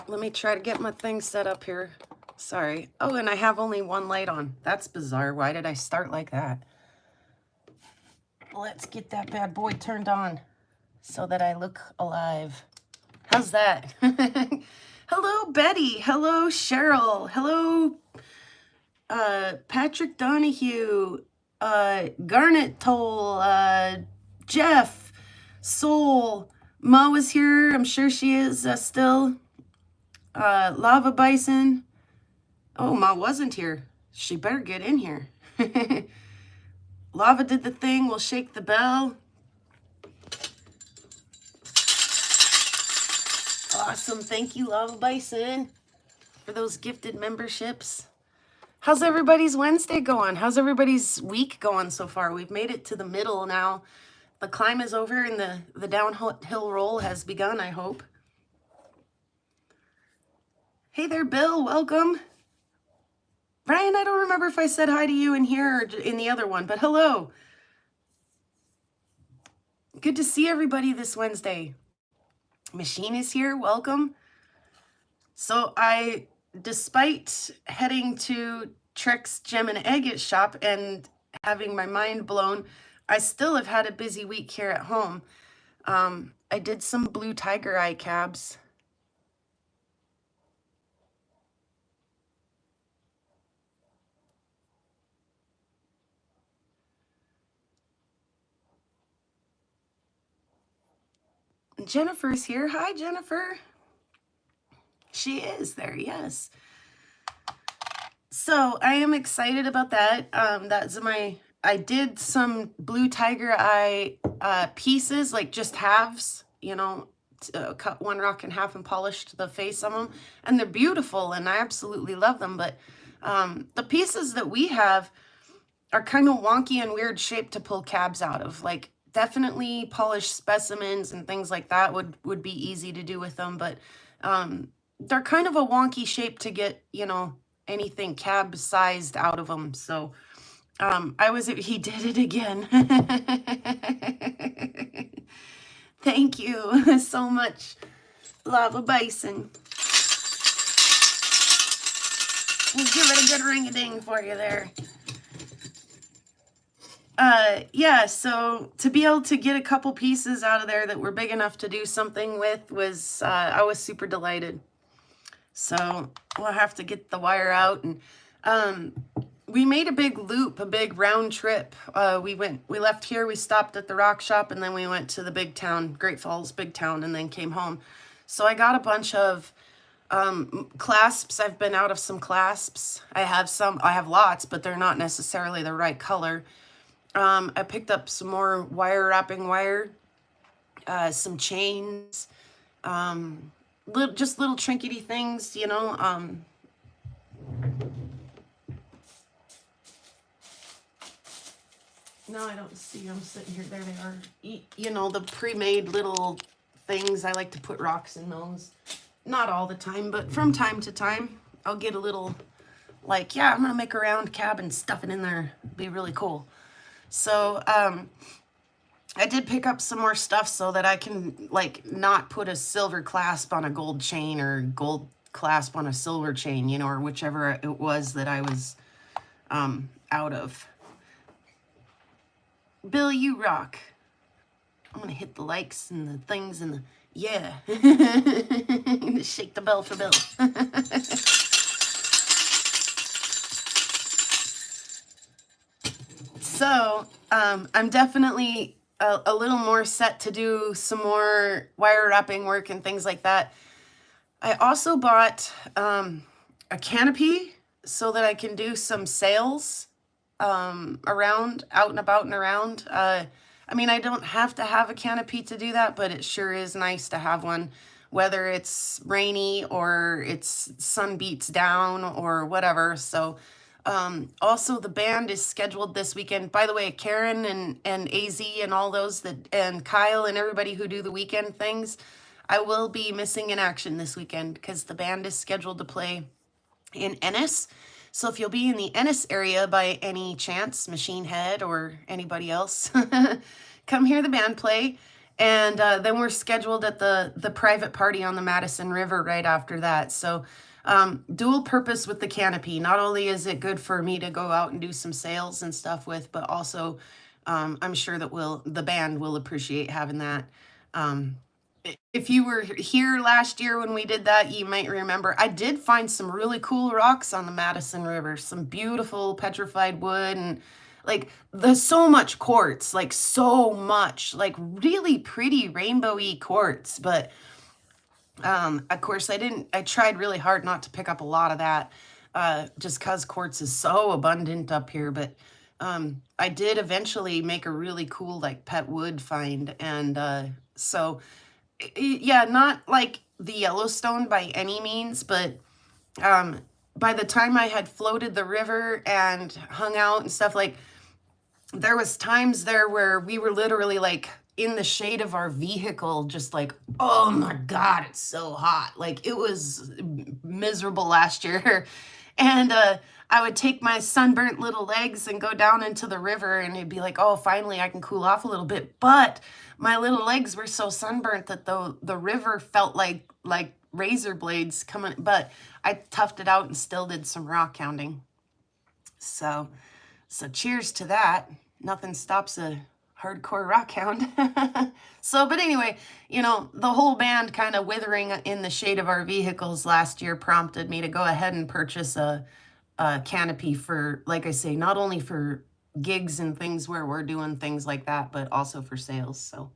Let me try to get my thing set up here. Sorry. Oh, and I have only one light on. That's bizarre. Why did I start like that? Let's get that bad boy turned on so that I look alive. How's that? Hello, Betty. Hello, Cheryl. Hello, Patrick Donahue. Garnet Toll. Jeff. Soul. Ma was here. I'm sure she is still. Lava Bison. Oh, Ma wasn't here. She better get in here. Lava did the thing. We'll shake the bell. Awesome. Thank you, Lava Bison, for those gifted memberships. How's everybody's Wednesday going? How's everybody's week going so far? We've made it to the middle now. The climb is over and the downhill roll has begun, I hope. Hey there, Bill. Welcome. Brian, I don't remember if I said hi to you in here or in the other one, but hello. Good to see everybody this Wednesday. Machine is here. Welcome. So despite heading to Trex Agate Shop and having my mind blown, I still have had a busy week here at home. I did some blue tiger eye cabs. Jennifer's here. Hi, Jennifer. She is there, yes. So I am excited about that. I did some blue tiger eye pieces, like just halves, you know, cut one rock in half and polished the face of them. And they're beautiful and I absolutely love them. But the pieces that we have are kind of wonky and weird shape to pull cabs out of. Like definitely polished specimens and things like that would be easy to do with them. But they're kind of a wonky shape to get, you know, anything cab sized out of them. So he did it again. Thank you so much, Lava Bison. We'll give it a good ring-a-ding for you there. Yeah, so to be able to get a couple pieces out of there that were big enough to do something with was, I was super delighted. So we'll have to get the wire out. And we made a big loop, a big round trip. We left here, we stopped at the rock shop, and then we went to the big town, Great Falls big town, and then came home. So I got a bunch of clasps. I've been out of some clasps. I have lots, but they're not necessarily the right color. I picked up some more wire wrapping wire, some chains, just little trinkety things, you know. No, I don't see them sitting here. There they are. You know, the pre-made little things. I like to put rocks in those. Not all the time, but from time to time, I'll get a little, like, yeah, I'm going to make a round cab and stuff it in there. It'd be really cool. So, I did pick up some more stuff so that I can, like, not put a silver clasp on a gold chain or gold clasp on a silver chain, you know, or whichever it was that I was out of. Bill, you rock. I'm going to hit the likes and the things and the, yeah. Shake the bell for Bill. So, I'm definitely a little more set to do some more wire wrapping work and things like that. I also bought a canopy so that I can do some sails around, out and about and around. I mean, I don't have to have a canopy to do that, but it sure is nice to have one, whether it's rainy or it's sun beats down or whatever. So also the band is scheduled this weekend. By the way, Karen and AZ and all those and Kyle and everybody who do the weekend things, I will be missing in action this weekend because the band is scheduled to play in Ennis. So if you'll be in the Ennis area by any chance, Machine Head or anybody else, come hear the band play. And then we're scheduled at the private party on the Madison River right after that. So dual purpose with the canopy. Not only is it good for me to go out and do some sales and stuff with, but also I'm sure that the band will appreciate having that. If you were here last year when we did that, you might remember I did find some really cool rocks on the Madison River, some beautiful petrified wood, and like there's so much quartz, like so much, like really pretty rainbowy quartz. But of course I tried really hard not to pick up a lot of that, just because quartz is so abundant up here. But I did eventually make a really cool like pet wood find. And so yeah, not like the Yellowstone by any means, but by the time I had floated the river and hung out and stuff, like there was times there where we were literally like in the shade of our vehicle, just like, oh my God, it's so hot. Like it was miserable last year. And I would take my sunburnt little legs and go down into the river, and it'd be like, oh, finally I can cool off a little bit. But my little legs were so sunburnt that the river felt like razor blades coming. But I toughed it out and still did some rock hounding. So cheers to that. Nothing stops a hardcore rock hound. So, but anyway, you know, the whole band kind of withering in the shade of our vehicles last year prompted me to go ahead and purchase a canopy for, like I say, not only for gigs and things where we're doing things like that, but also for sales. So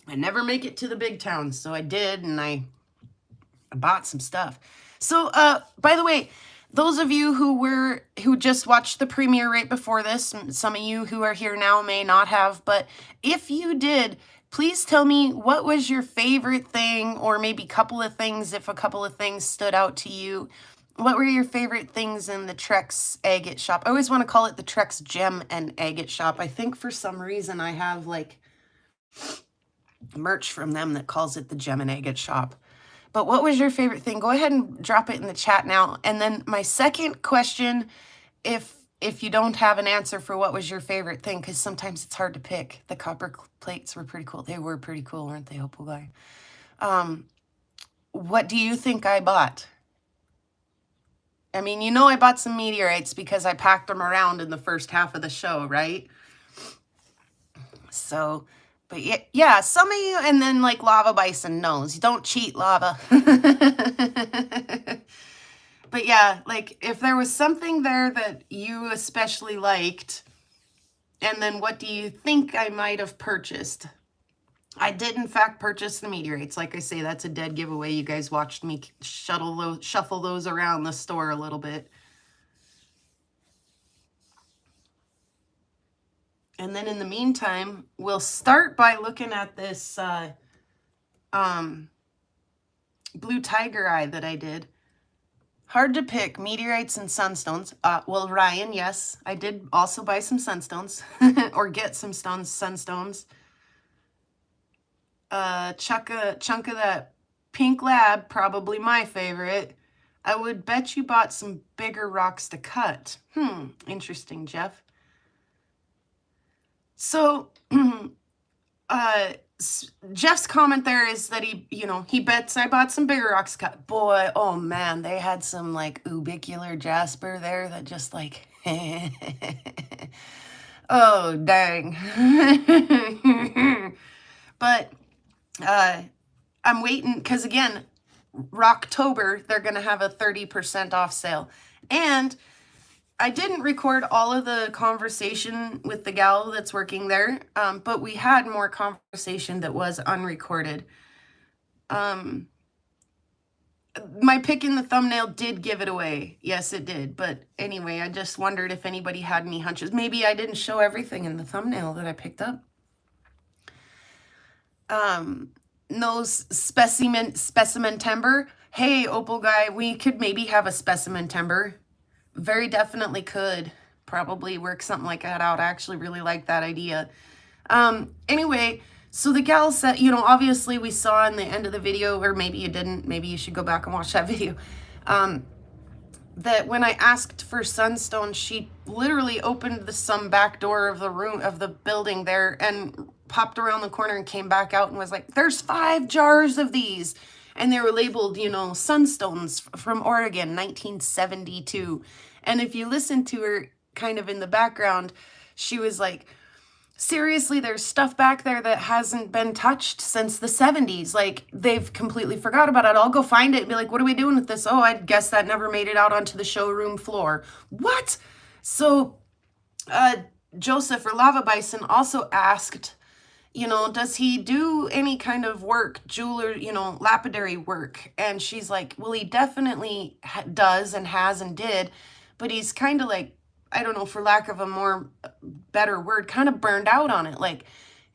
I never make it to the big towns, so I did, and I bought some stuff. So, by the way, those of you who just watched the premiere right before this, some of you who are here now may not have, but if you did, please tell me what was your favorite thing, or maybe a couple of things if a couple of things stood out to you. What were your favorite things in the Trex Agate Shop? I always want to call it the Trex Gem and Agate Shop. I think for some reason I have like merch from them that calls it the Gem and Agate Shop. But what was your favorite thing? Go ahead and drop it in the chat now. And then my second question, if you don't have an answer for what was your favorite thing, because sometimes it's hard to pick. The copper plates were pretty cool. They were pretty cool, weren't they, Opal Guy? What do you think I bought? I mean, you know I bought some meteorites because I packed them around in the first half of the show, right? So... But yeah, some of you, and then like Lava Bison knows. Don't cheat, Lava. But yeah, like if there was something there that you especially liked, and then what do you think I might have purchased? I did in fact purchase the meteorites. Like I say, that's a dead giveaway. You guys watched me shuffle those around the store a little bit. And then in the meantime, we'll start by looking at this blue tiger eye that I did. Hard to pick, meteorites and sunstones. Well, Ryan, yes, I did also buy some sunstones or get some sunstones. Chunk of that pink lab, probably my favorite. I would bet you bought some bigger rocks to cut. Interesting, Jeff. So, Jeff's comment there is that he bets I bought some bigger rocks cut. Boy, oh man, they had some like ubicular jasper there that just like, oh dang. But I'm waiting because again, Rocktober, they're going to have a 30% off sale. And I didn't record all of the conversation with the gal that's working there, but we had more conversation that was unrecorded. My pick in the thumbnail did give it away. Yes, it did. But anyway, I just wondered if anybody had any hunches. Maybe I didn't show everything in the thumbnail that I picked up. No specimen timber. Hey, Opal Guy, we could maybe have a specimen timber. Very definitely could. Probably work something like that out. I actually really like that idea. Anyway, so the gal said, obviously we saw in the end of the video, or maybe you didn't, maybe you should go back and watch that video. that when I asked for sunstone, she literally opened some back door of the room of the building there and popped around the corner and came back out and was like, "There's 5 jars of these." And they were labeled, sunstones from Oregon, 1972. And if you listen to her kind of in the background, she was like, seriously, there's stuff back there that hasn't been touched since the 70s. Like, they've completely forgot about it. I'll go find it and be like, what are we doing with this? Oh, I guess that never made it out onto the showroom floor. What? So, Joseph or Lava Bison also asked, does he do any kind of work, lapidary work? And she's like, well, he definitely does and has and did, but he's kind of like, I don't know, for lack of a more better word, kind of burned out on it. Like,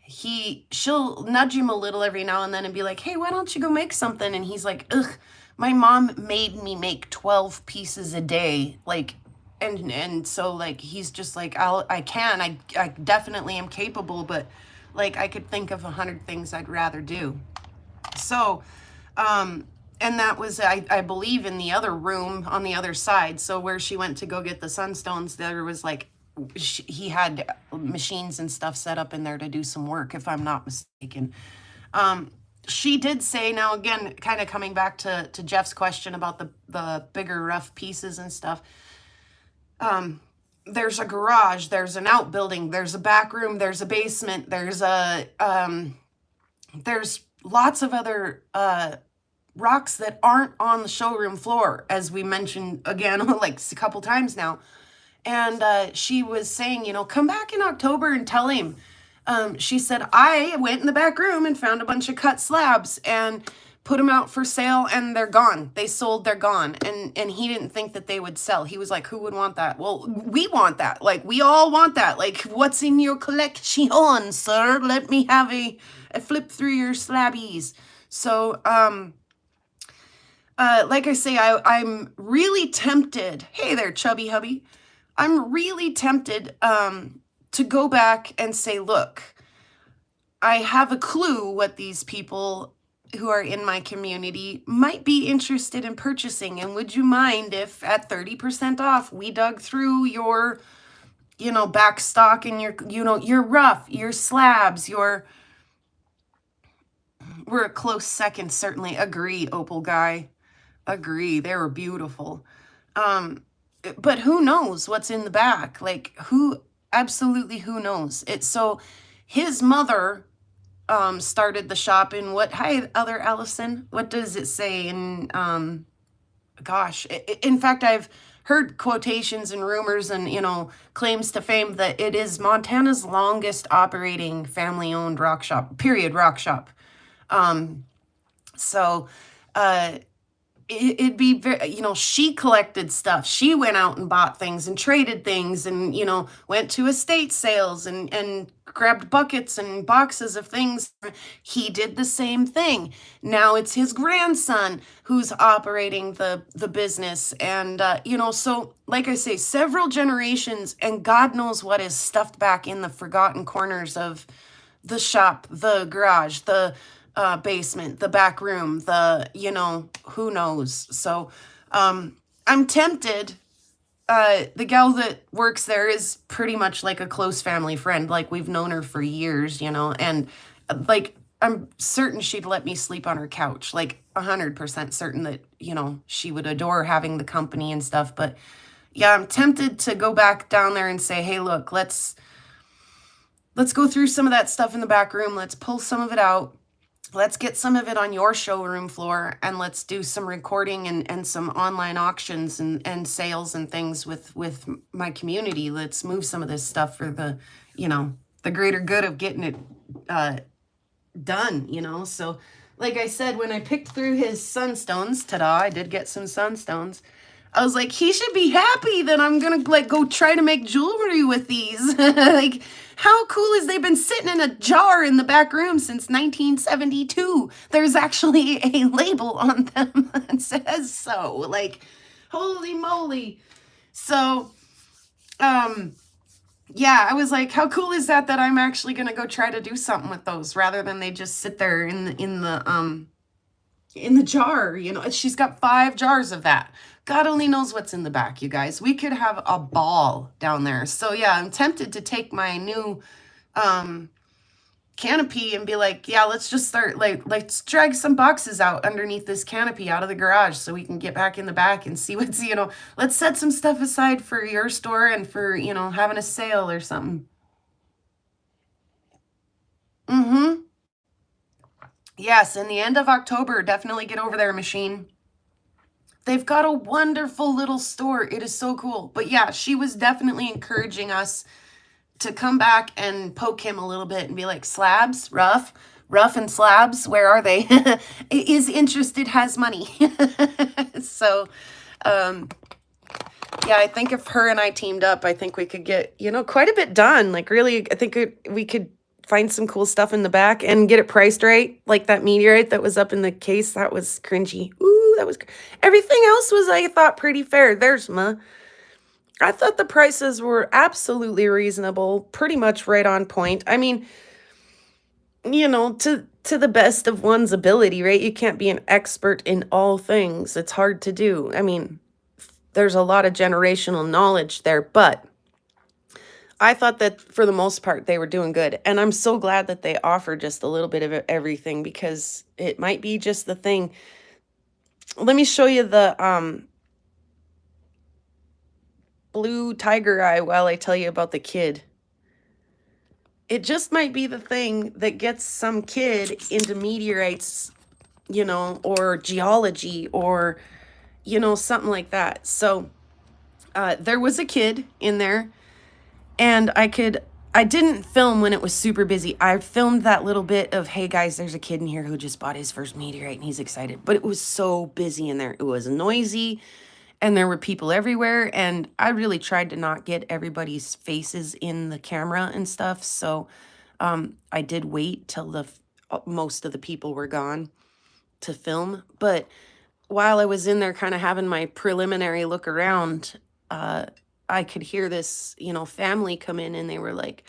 she'll nudge him a little every now and then and be like, hey, why don't you go make something? And he's like, ugh, my mom made me make 12 pieces a day. Like, and so like, he's just like, I definitely am capable, but like, I could think of 100 things I'd rather do. So, and that was, I believe, in the other room on the other side. So where she went to go get the sunstones, there was like, he had machines and stuff set up in there to do some work, if I'm not mistaken. She did say, now again, kind of coming back to Jeff's question about the bigger rough pieces and stuff. There's a garage, there's an outbuilding, there's a back room, there's a basement, there's lots of other rocks that aren't on the showroom floor, as we mentioned again like a couple times now. And she was saying, come back in October and tell him. She said, I went in the back room and found a bunch of cut slabs and put them out for sale, and they're gone. They sold, they're gone. And he didn't think that they would sell. He was like, who would want that? Well, we want that. Like, we all want that. Like, what's in your collection, sir? Let me have a flip through your slabbies. So, like I say, I'm really tempted. Hey there, chubby hubby. I'm really tempted to go back and say, look, I have a clue what these people who are in my community might be interested in purchasing. And would you mind if at 30% off, we dug through your, back stock and your rough, your slabs, we're a close second, certainly. Agree, Opal Guy. Agree. They were beautiful. But who knows what's in the back? Like, absolutely who knows? So his mother started the shop in hi, other Allison, what does it say in, gosh, in fact, I've heard quotations and rumors and, claims to fame that it is Montana's longest operating family-owned rock shop, period, rock shop. So, it'd be very, she collected stuff. She went out and bought things and traded things and, went to estate sales and grabbed buckets and boxes of things. He did the same thing. Now it's his grandson who's operating the business. And, so like I say, several generations, and God knows what is stuffed back in the forgotten corners of the shop, the garage, the basement, the back room, who knows. So I'm tempted. The gal that works there is pretty much like a close family friend. Like, we've known her for years, and like, I'm certain she'd let me sleep on her couch, like 100% certain that, she would adore having the company and stuff. But yeah, I'm tempted to go back down there and say, hey, look, let's go through some of that stuff in the back room. Let's pull some of it out. Let's get some of it on your showroom floor, and let's do some recording and some online auctions and sales and things with my community. Let's move some of this stuff for the, the greater good of getting it done, So like I said, when I picked through his sunstones, ta-da, I did get some sunstones. I was like, he should be happy that I'm gonna go try to make jewelry with these. Like, how cool is they've been sitting in a jar in the back room since 1972. There's actually a label on them that says so. Like, holy moly. So, yeah, I was like, how cool is that I'm actually gonna go try to do something with those rather than they just sit there in the in the jar, you know. She's got 5 jars of that. God only knows what's in the back, you guys. We could have a ball down there. So yeah, I'm tempted to take my new canopy and be like, yeah, let's just start, like, let's drag some boxes out underneath this canopy out of the garage so we can get back in the back and see what's, you know, let's set some stuff aside for your store and for, you know, having a sale or something. Mm-hmm. Yes, in the end of October, definitely get over there, Machine. They've got a wonderful little store. It is so cool. But yeah, she was definitely encouraging us to come back and poke him a little bit and be like, slabs, rough and slabs, where are they? Is interested, has money. So, yeah, I think if her and I teamed up, I think we could get, you know, quite a bit done. Like, really, I think we could find some cool stuff in the back and get it priced right. Like that meteorite that was up in the case, that was cringy. Ooh, that was, everything else was, I thought, pretty fair. There's I thought the prices were absolutely reasonable, pretty much right on point. I mean, you know, to the best of one's ability, right? You can't be an expert in all things. It's hard to do. I mean, there's a lot of generational knowledge there, but I thought that for the most part they were doing good. And I'm so glad that they offer just a little bit of everything, because it might be just the thing. Let me show you the blue tiger eye while I tell you about the kid. It just might be the thing that gets some kid into meteorites, you know, or geology, or, you know, something like that. So there was a kid in there, and I didn't film when it was super busy. I filmed that little bit of, hey guys, there's a kid in here who just bought his first meteorite and he's excited. But it was so busy in there. It was noisy and there were people everywhere. And I really tried to not get everybody's faces in the camera and stuff. So I did wait till most of the people were gone to film. But while I was in there kind of having my preliminary look around, I could hear this, you know, family come in, and they were like,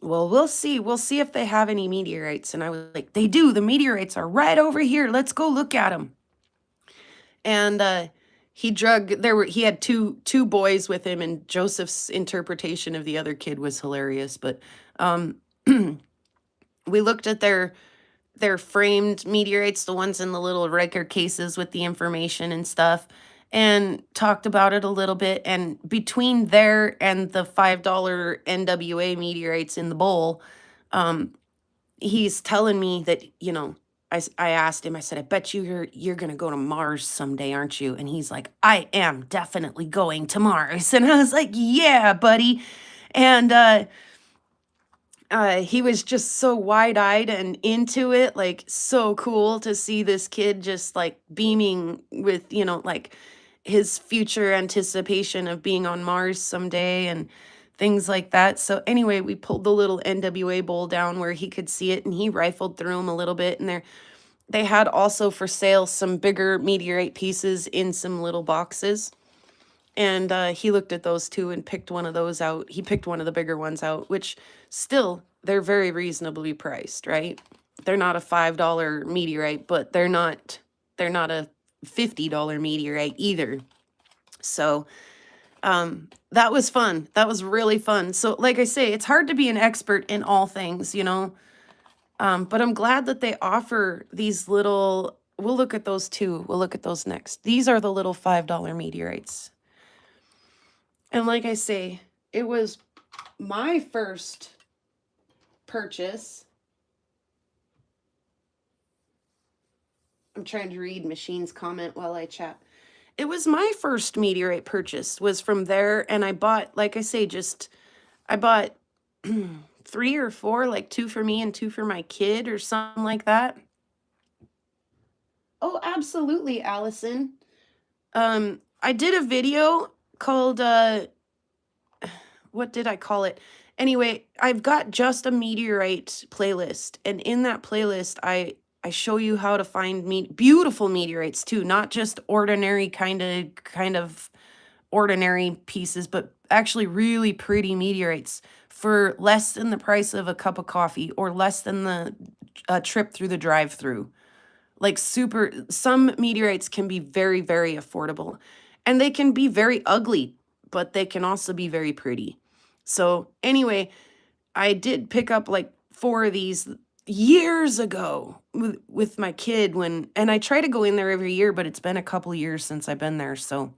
well, we'll see if they have any meteorites. And I was like, they do. The meteorites are right over here. Let's go look at them. And he had two boys with him, and Joseph's interpretation of the other kid was hilarious. But we looked at their framed meteorites, the ones in the little Riker cases with the information and stuff, and talked about it a little bit. And between there and the $5 NWA meteorites in the bowl, he's telling me that, you know, I asked him, I said, I bet you're going to go to Mars someday, aren't you? And he's like, I am definitely going to Mars. And I was like, yeah, buddy. And he was just so wide-eyed and into it, like, so cool to see this kid just like beaming with, you know, like his future anticipation of being on Mars someday and things like that. So anyway, we pulled the little NWA bowl down where he could see it, and he rifled through them a little bit. And they had also for sale some bigger meteorite pieces in some little boxes. And he looked at those too and picked one of those out. He picked one of the bigger ones out, which still, they're very reasonably priced, right? They're not a $5 meteorite, but they're not a $50 meteorite either. So that was fun. That was really fun. So like I say, it's hard to be an expert in all things, you know. But I'm glad that they offer these little, we'll look at those too. We'll look at those next. These are the little $5 meteorites. And like I say, it was my first purchase. I'm trying to read Machine's comment while I chat. It was my first meteorite purchase was from there. And I bought, like I say, I bought 3 or 4, like 2 for me and 2 for my kid or something like that. Oh, absolutely, Allison. I did a video called, what did I call it? Anyway, I've got just a meteorite playlist, and in that playlist, I show you how to find beautiful meteorites too, not just ordinary kind of ordinary pieces, but actually really pretty meteorites for less than the price of a cup of coffee or less than the trip through the drive-through. Like some meteorites can be very, very affordable, and they can be very ugly, but they can also be very pretty. So anyway, I did pick up like 4 of these years ago with my kid and I try to go in there every year, but it's been a couple years since I've been there. So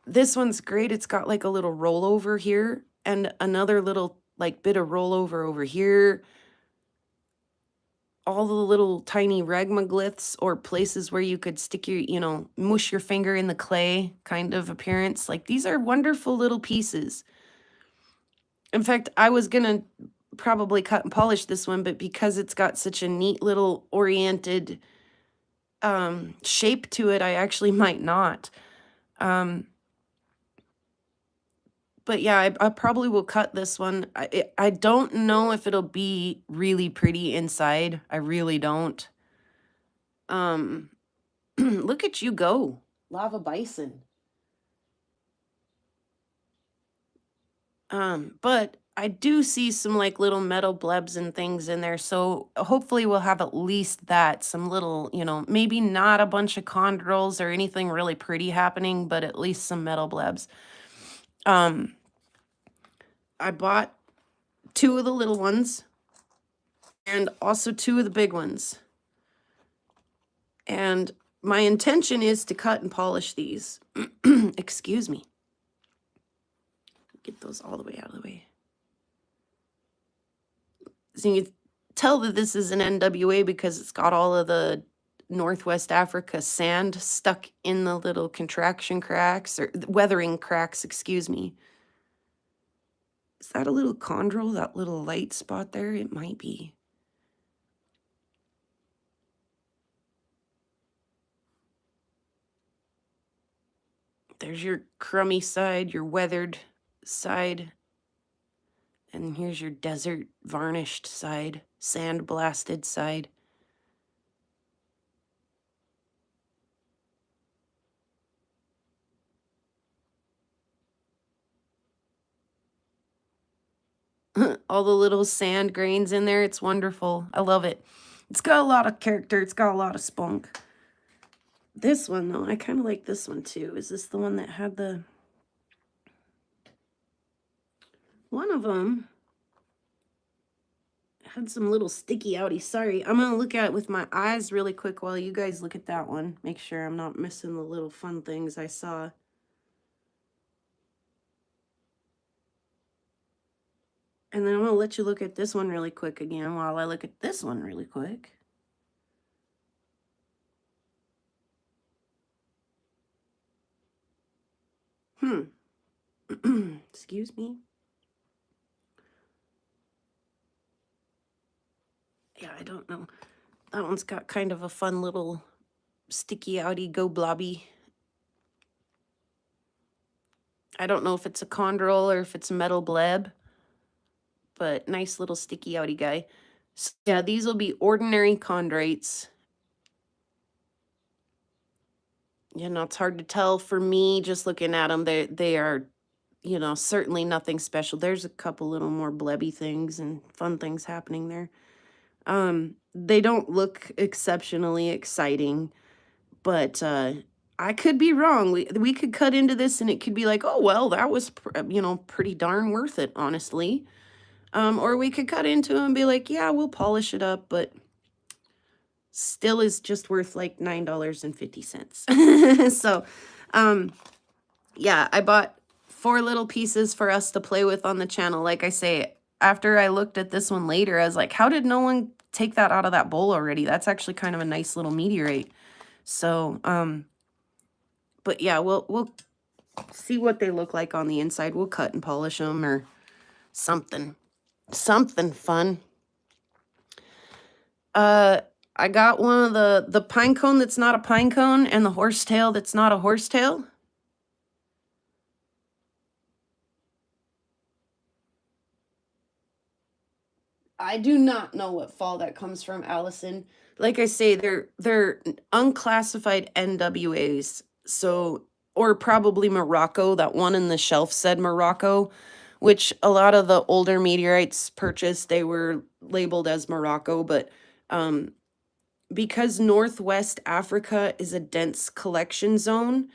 this one's great. It's got like a little rollover here and another little like bit of rollover over here. All the little tiny regmaglyphs or places where you could stick your, mush your finger in the clay kind of appearance. Like these are wonderful little pieces. In fact, I was gonna probably cut and polish this one, but because it's got such a neat little oriented shape to it, I actually might not. But yeah, I probably will cut this one. I don't know if it'll be really pretty inside. I really don't. Look at you go, lava bison. But I do see some like little metal blebs and things in there. So hopefully we'll have at least that, some little, maybe not a bunch of chondrules or anything really pretty happening, but at least some metal blebs. I bought 2 of the little ones and also 2 of the big ones. And my intention is to cut and polish these. Excuse me. Get those all the way out of the way. So you can tell that this is an NWA because it's got all of the Northwest Africa sand stuck in the little contraction cracks or weathering cracks, excuse me. Is that a little chondrule, that little light spot there? It might be. There's your crummy side, your weathered side. And here's your desert varnished side, sand blasted side. All the little sand grains in there. It's wonderful. I love it. It's got a lot of character. It's got a lot of spunk. This one, though, I kind of like this one, too. Is this the one that had the... One of them had some little sticky outy. Sorry, I'm going to look at it with my eyes really quick while you guys look at that one. Make sure I'm not missing the little fun things I saw. And then I'm going to let you look at this one really quick again while I look at this one really quick. Excuse me. Yeah, I don't know. That one's got kind of a fun little sticky outy go blobby. I don't know if it's a chondrule or if it's a metal bleb, but nice little sticky outy guy. So yeah, these will be ordinary chondrites. It's hard to tell for me just looking at them. They are, certainly nothing special. There's a couple little more blebby things and fun things happening there. They don't look exceptionally exciting, but I could be wrong. We could cut into this and it could be like, oh, well, that was, pretty darn worth it, honestly. Or we could cut into it and be like, yeah, we'll polish it up, but still is just worth like $9.50. So, yeah, I bought 4 little pieces for us to play with on the channel. Like I say, after I looked at this one later, I was like, how did no one take that out of that bowl already? That's actually kind of a nice little meteorite. So, but yeah, we'll see what they look like on the inside. We'll cut and polish them or something fun. I got one of the pine cone that's not a pine cone and the horsetail that's not a horsetail. I do not know what fall that comes from, Allison. Like I say, they're unclassified NWAs. So, or probably Morocco. That one in the shelf said Morocco, which a lot of the older meteorites purchased, they were labeled as Morocco, but because Northwest Africa is a dense collection zone,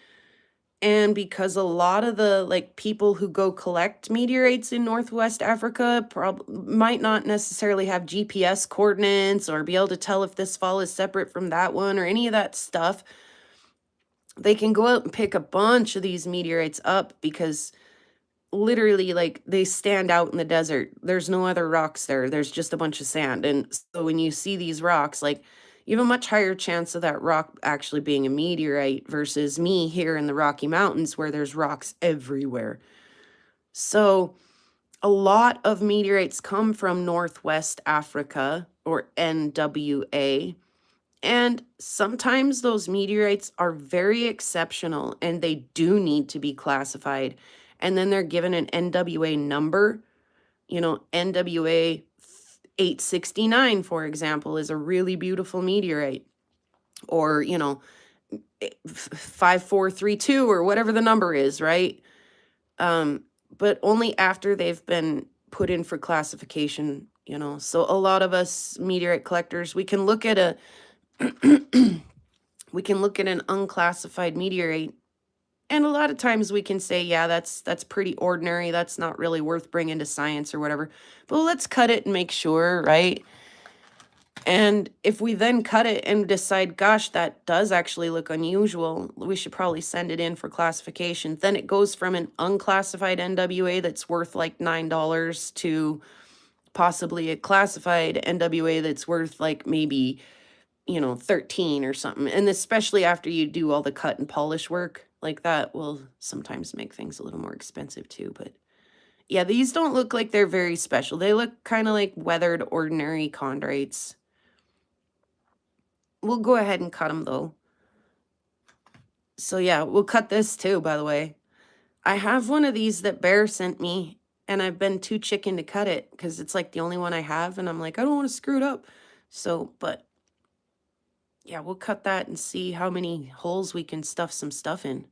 and because a lot of the like people who go collect meteorites in Northwest Africa might not necessarily have GPS coordinates or be able to tell if this fall is separate from that one or any of that stuff, they can go out and pick a bunch of these meteorites up because literally like they stand out in the desert. There's no other rocks there. There's just a bunch of sand. And so when you see these rocks, like you have a much higher chance of that rock actually being a meteorite versus me here in the Rocky Mountains where there's rocks everywhere. So a lot of meteorites come from Northwest Africa, or NWA. And sometimes those meteorites are very exceptional and they do need to be classified. And then they're given an NWA number. You know, NWA 869, for example, is a really beautiful meteorite. Or, you know, 5432 or whatever the number is, right? But only after they've been put in for classification, you know. So a lot of us meteorite collectors, we can look at a we can look at an unclassified meteorite, and a lot of times we can say, yeah, that's pretty ordinary. That's not really worth bringing to science or whatever. But let's cut it and make sure, right? And if we then cut it and decide, gosh, that does actually look unusual, we should probably send it in for classification. Then it goes from an unclassified NWA that's worth like $9 to possibly a classified NWA that's worth like maybe, you know, 13 or something. And especially after you do all the cut and polish work, like that will sometimes make things a little more expensive too. But yeah, these don't look like they're very special. They look kind of like weathered ordinary chondrites. We'll go ahead and cut them though. So yeah, we'll cut this too, by the way. I have one of these that Bear sent me, and I've been too chicken to cut it because it's like the only one I have, and I'm like, I don't want to screw it up. So, but yeah, we'll cut that and see how many holes we can stuff some stuff in.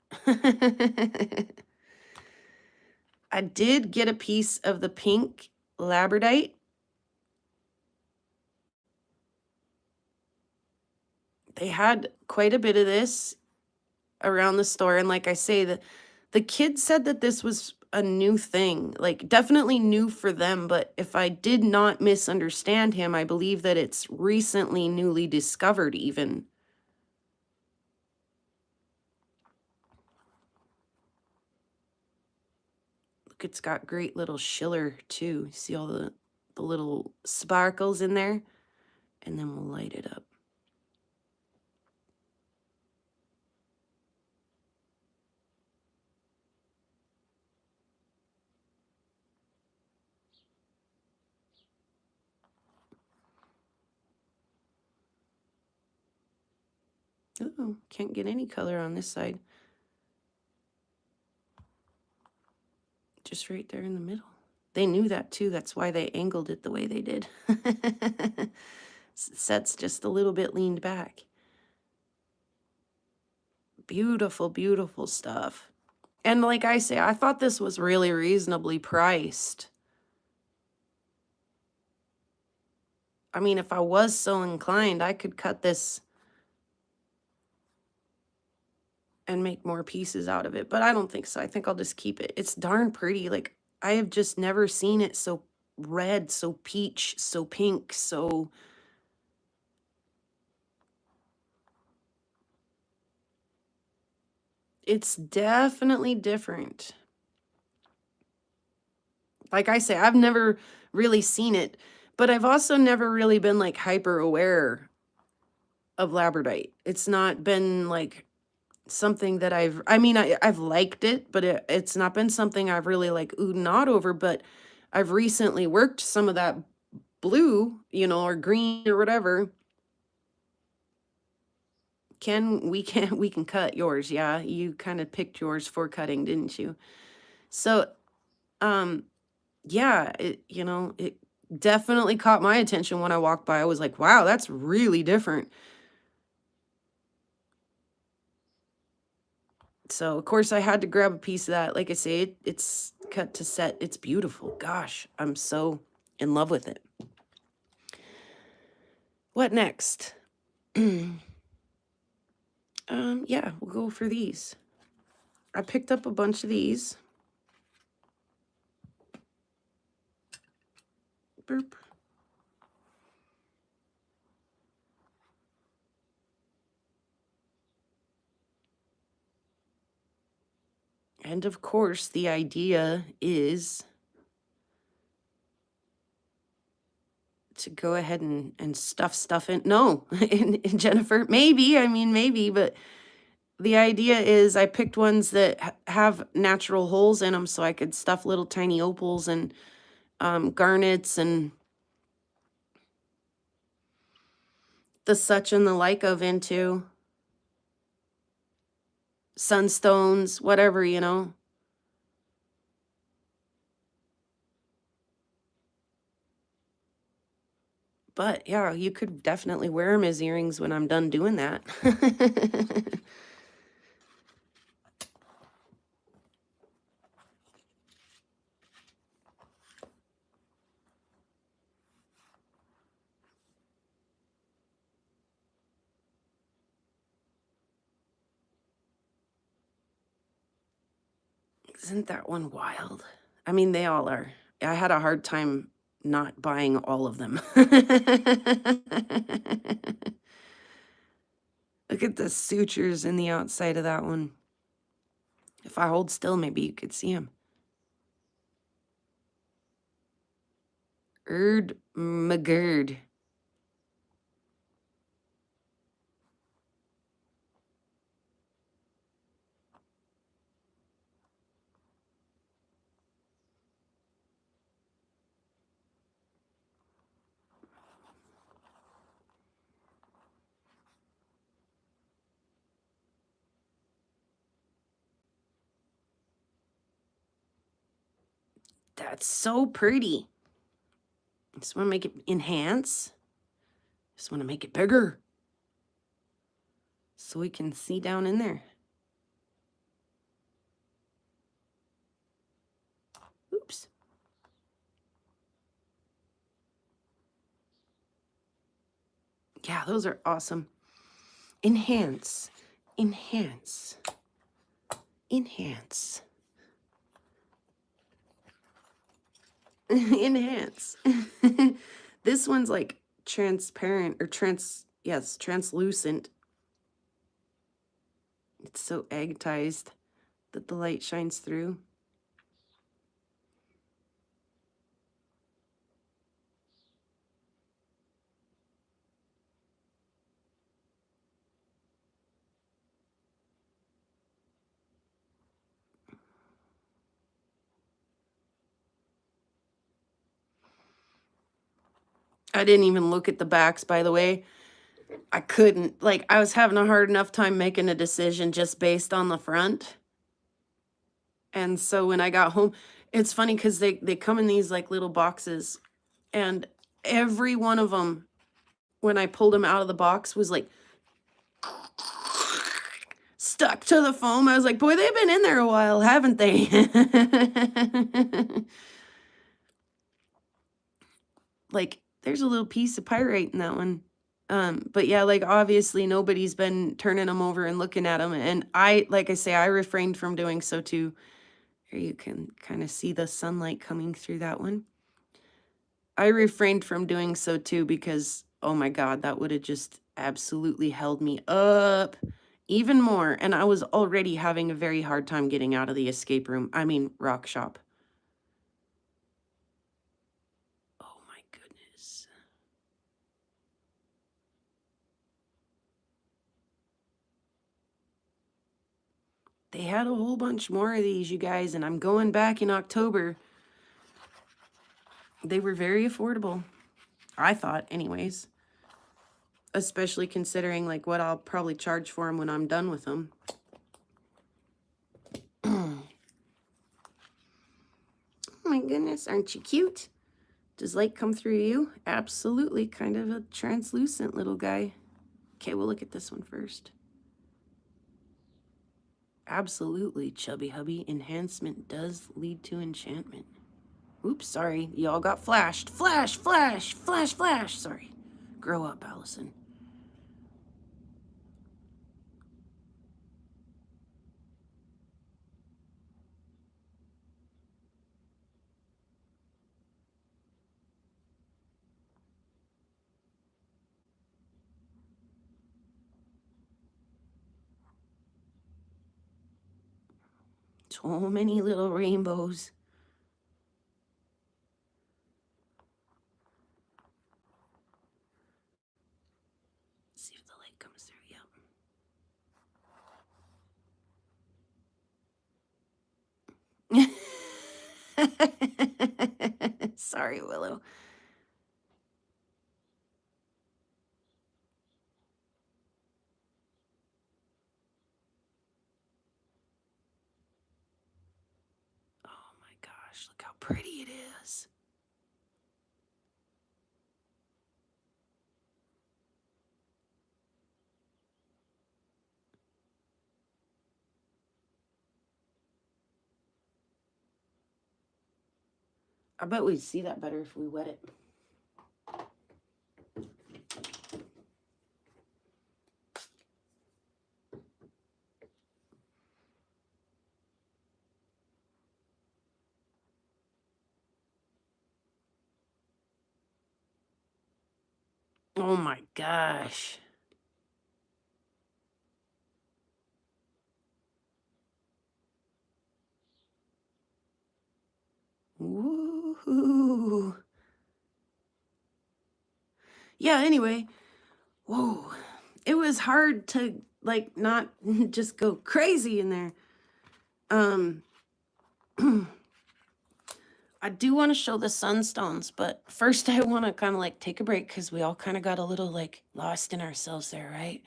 I did get a piece of the pink labradite. They had quite a bit of this around the store, and like I say, the kids said that this was a new thing, like definitely new for them, but if I did not misunderstand him, I believe that it's recently newly discovered even. Look, it's got great little schiller too. See all the little sparkles in there? And then we'll light it up. Oh, can't get any color on this side. Just right there in the middle. They knew that too. That's why they angled it the way they did. Set's just a little bit leaned back. Beautiful, beautiful stuff. And like I say, I thought this was really reasonably priced. I mean, if I was so inclined, I could cut this and make more pieces out of it, but I don't think so. I think I'll just keep it. It's darn pretty. Like, I have just never seen it so red, so peach, so pink, so... It's definitely different. Like I say, I've never really seen it, but I've also never really been like hyper aware of labradite. It's not been like something that I've liked it, but it's not been something I've really like oohed and awed over. But I've recently worked some of that blue, you know, or green or whatever. We can cut yours. Yeah, you kind of picked yours for cutting, didn't you? So yeah, it definitely caught my attention when I walked by. I was like, wow, that's really different. So of course I had to grab a piece of that. Like I say, it's cut to set. It's beautiful. Gosh, I'm so in love with it. What next? Yeah, we'll go for these. I picked up a bunch of these. Boop. And of course, the idea is to go ahead and stuff in. No, in Jennifer, maybe, I mean, maybe, but the idea is I picked ones that have natural holes in them so I could stuff little tiny opals and garnets and the such and the like of into sunstones, whatever, you know. But yeah, you could definitely wear them as earrings when I'm done doing that. Isn't that one wild? I mean, they all are. I had a hard time not buying all of them. Look at the sutures in the outside of that one. If I hold still, maybe you could see them. Erd McGurd. That's so pretty. Just want to make it enhance. Just want to make it bigger. So we can see down in there. Oops. Yeah, those are awesome. Enhance. Enhance. Enhance. Enhance. This one's like transparent or translucent. It's so egg-tized that the light shines through. I didn't even look at the backs, by the way. I couldn't. Like, I was having a hard enough time making a decision just based on the front. And so when I got home, it's funny because they come in these like little boxes, and every one of them, when I pulled them out of the box, was like stuck to the foam. I was like, boy, they've been in there a while, haven't they? Like, there's a little piece of pyrite in that one. But yeah, like obviously nobody's been turning them over and looking at them. And like I say, I refrained from doing so too. Here you can kind of see the sunlight coming through that one. I refrained from doing so too because, oh my God, that would have just absolutely held me up even more. And I was already having a very hard time getting out of the escape room. I mean, rock shop. Oh my goodness. They had a whole bunch more of these, you guys, and I'm going back in October. They were very affordable. I thought, anyways. Especially considering like what I'll probably charge for them when I'm done with them. Oh my goodness, aren't you cute? Does light come through you? Absolutely, kind of a translucent little guy. Okay, we'll look at this one first. Absolutely, chubby hubby. Enhancement does lead to enchantment. Oops, sorry. Y'all got flashed. Flash, flash, flash, flash. Sorry. Grow up, Allison. So many little rainbows. Let's see if the light comes through. Yep. Sorry, Willow. Oh my gosh, look how pretty it is. I bet we'd see that better if we wet it. Oh my gosh. Woohoo. Yeah, anyway. Whoa. It was hard to like not just go crazy in there. I do want to show the sunstones, but first I want to kind of like take a break because we all kind of got a little like lost in ourselves there, right?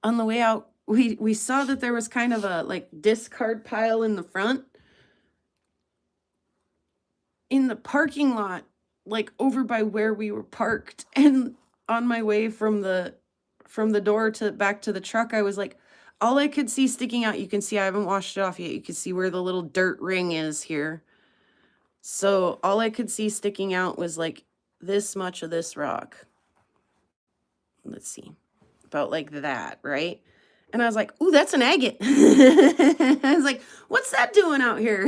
On the way out, we saw that there was kind of a like discard pile in the front. In the parking lot, like over by where we were parked, and on my way from the door to back to the truck, I was like, all I could see sticking out, you can see I haven't washed it off yet. You can see where the little dirt ring is here. So all I could see sticking out was like this much of this rock. Let's see, about like that, right? And I was like, ooh, that's an agate. I was like, what's that doing out here?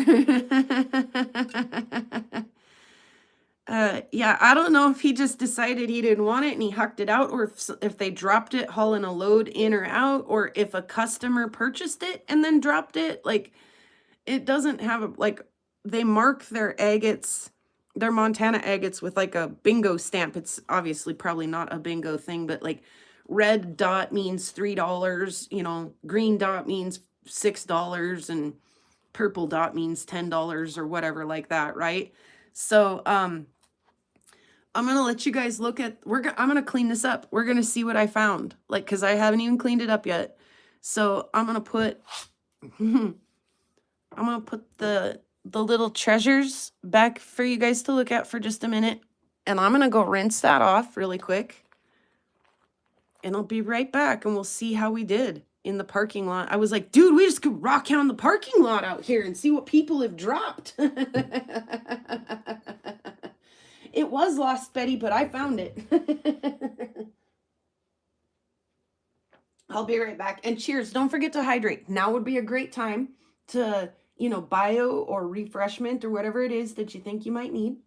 Yeah, I don't know if he just decided he didn't want it and he hucked it out, or if they dropped it hauling a load in or out, or if a customer purchased it and then dropped it. Like, it doesn't have a, like, they mark their agates, their Montana agates with like a bingo stamp. It's obviously probably not a bingo thing, but like red dot means $3, you know, green dot means $6, and purple dot means $10 or whatever like that, right? So, I'm gonna let you guys look at, I'm gonna clean this up. We're gonna see what I found, like, cause I haven't even cleaned it up yet. So I'm gonna put, I'm gonna put the little treasures back for you guys to look at for just a minute. And I'm gonna go rinse that off really quick. And I'll be right back and we'll see how we did in the parking lot. I was like, dude, we just could rock down the parking lot out here and see what people have dropped. It was lost, Betty, but I found it. I'll be right back. And cheers. Don't forget to hydrate. Now would be a great time to, you know, bio or refreshment or whatever it is that you think you might need.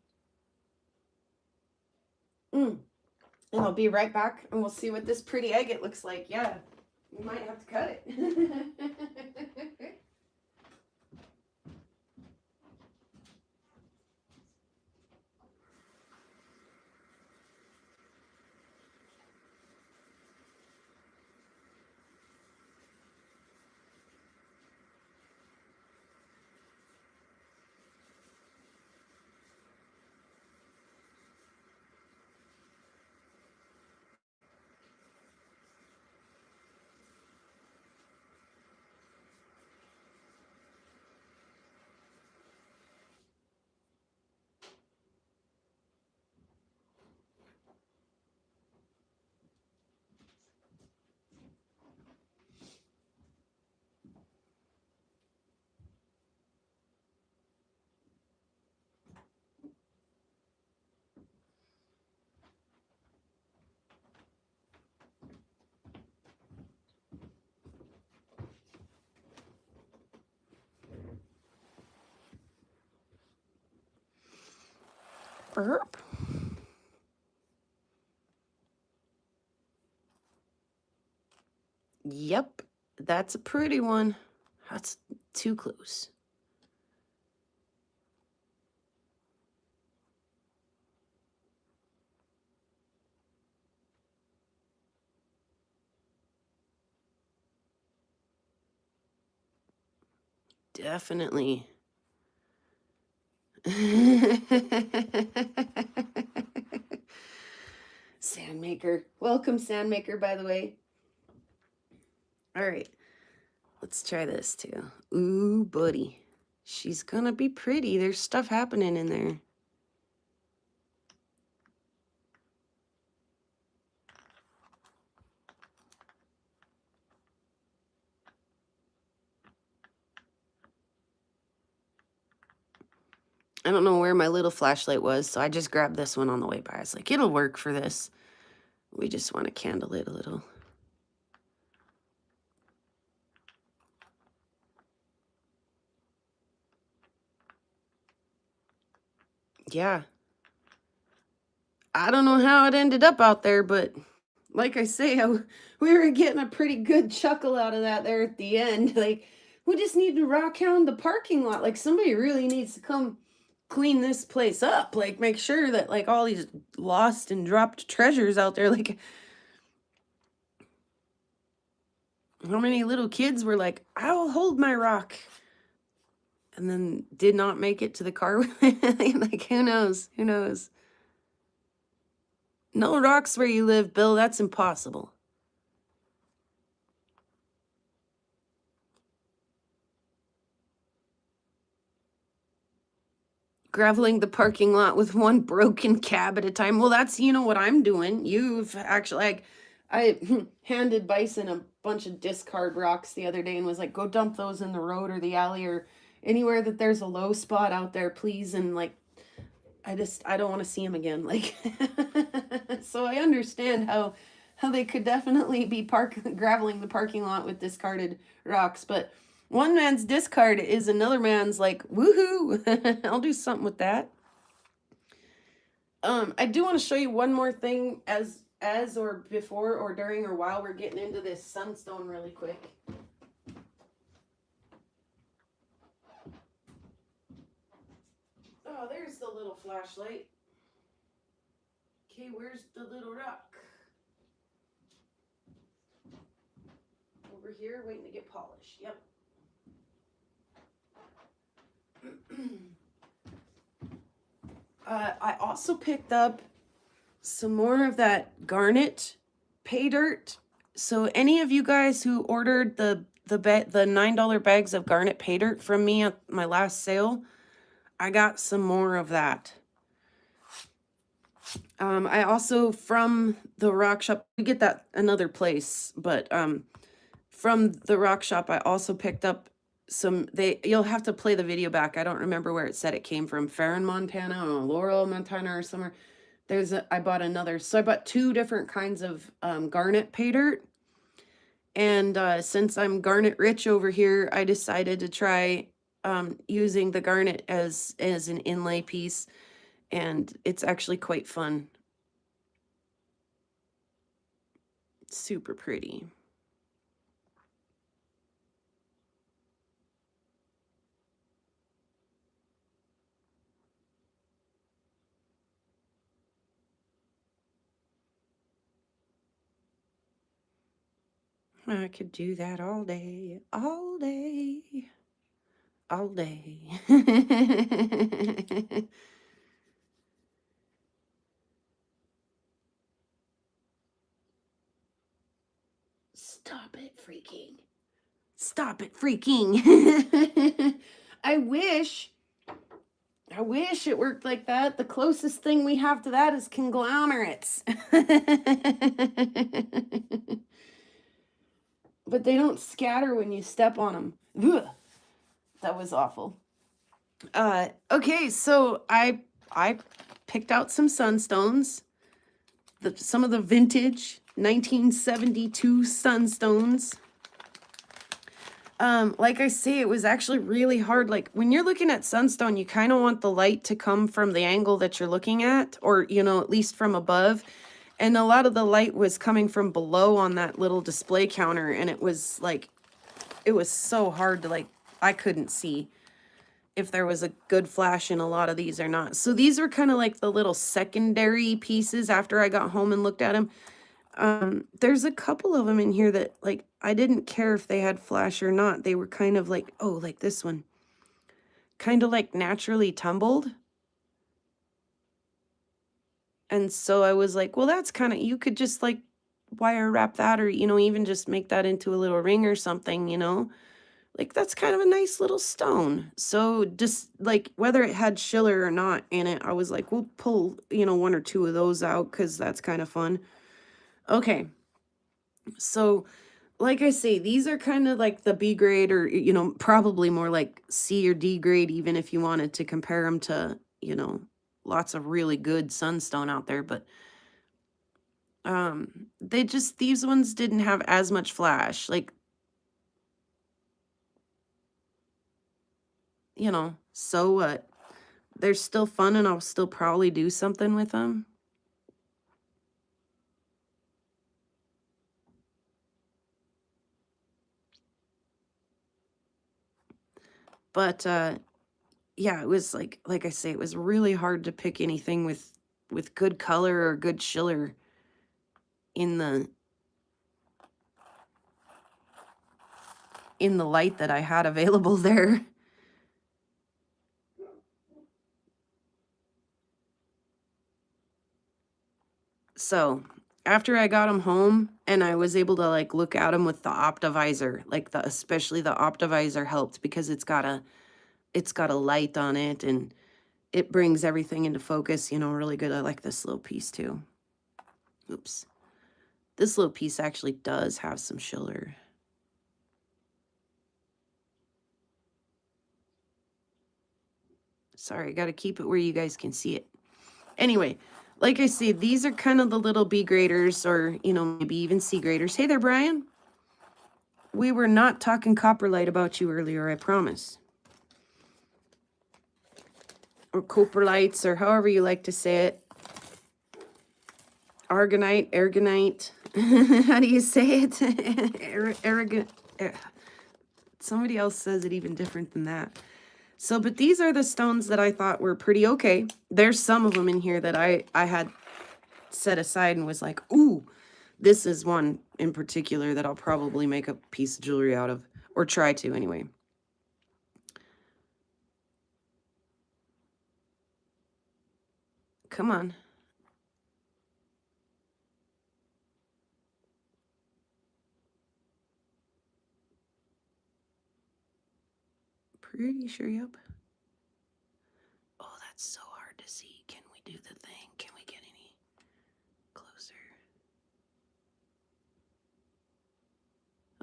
And I'll be right back and we'll see what this pretty agate looks like. Yeah, we might have to cut it. Burp. Yep, that's a pretty one. That's too close. Definitely. Sandmaker. Welcome, Sandmaker, by the way. All right. Let's try this too. Ooh, buddy. She's gonna be pretty. There's stuff happening in there. I don't know where my little flashlight was, so I just grabbed this one on the way by. I was like, it'll work for this. We just want to candle it a little. Yeah. I don't know how it ended up out there, but like I say, we were getting a pretty good chuckle out of that there at the end. Like, we just need to rock hound the parking lot. Like, somebody really needs to come clean this place up. Like, make sure that, like, all these lost and dropped treasures out there, like, how many little kids were like, I'll hold my rock, and then did not make it to the car with it? Like, who knows? Who knows? No rocks where you live, Bill. That's impossible. Graveling the parking lot with one broken cab at a time. Well, that's, you know, what I'm doing. You've actually, like, I handed Bison a bunch of discard rocks the other day and was like, go dump those in the road or the alley or anywhere that there's a low spot out there, please. And like, I don't want to see him again. Like, so I understand how they could definitely be graveling the parking lot with discarded rocks, but one man's discard is another man's like, woohoo, I'll do something with that. I do want to show you one more thing as or before or during or while we're getting into this sunstone really quick. Oh, there's the little flashlight. Okay, where's the little rock? Over here, waiting to get polished. Yep. I also picked up some more of that garnet pay dirt. So any of you guys who ordered the $9 bags of garnet pay dirt from me at my last sale, I got some more of that. I also, from the rock shop, we get that another place, but from the rock shop, I also picked up some, you'll have to play the video back. I don't remember where it said it came from. Farron, Montana, or Laurel, Montana, or somewhere. I bought another. So I bought 2 different kinds of garnet pay dirt. And since I'm garnet rich over here, I decided to try using the garnet as an inlay piece. And it's actually quite fun. It's super pretty. I could do that all day, all day, all day. Stop it freaking. Stop it freaking. I wish it worked like that. The closest thing we have to that is conglomerates. But they don't scatter when you step on them. Ugh, that was awful. Okay, so I picked out some sunstones. Some of the vintage 1972 sunstones. Like I say, it was actually really hard. Like when you're looking at sunstone, you kind of want the light to come from the angle that you're looking at, or, you know, at least from above. And a lot of the light was coming from below on that little display counter. And it was like, it was so hard to, like, I couldn't see if there was a good flash in a lot of these or not. So these were kind of like the little secondary pieces after I got home and looked at them. There's a couple of them in here that, like, I didn't care if they had flash or not. They were kind of like, oh, like this one, kind of like naturally tumbled. And so I was like, well, that's kind of, you could just like wire wrap that, or, even just make that into a little ring or something. Like, that's kind of a nice little stone. So just like whether it had schiller or not in it, I was like, we'll pull, one or two of those out because that's kind of fun. Okay. So like I say, these are kind of like the B grade, or, probably more like C or D grade, even if you wanted to compare them to, lots of really good sunstone out there. But these ones didn't have as much flash. Like, so what? They're still fun, and I'll still probably do something with them. But yeah, it was like I say, it was really hard to pick anything with good color or good schiller in the light that I had available there. So after I got them home and I was able to like look at them with the Optivisor, like especially the Optivisor helped because it's got a light on it and it brings everything into focus, really good. I like this little piece too. Oops. This little piece actually does have some schiller. Sorry, I got to keep it where you guys can see it. Anyway, like I say, these are kind of the little B graders, or, maybe even C graders. Hey there, Brian. We were not talking copperlight about you earlier, I promise. Or coprolites, or however you like to say it. Argonite, ergonite. How do you say it? Arrogant. Somebody else says it even different than that. So, but these are the stones that I thought were pretty okay. There's some of them in here that I had set aside and was like, ooh, this is one in particular that I'll probably make a piece of jewelry out of, or try to anyway. Come on. Pretty sure, yep. Oh, that's so hard to see. Can we do the thing? Can we get any closer?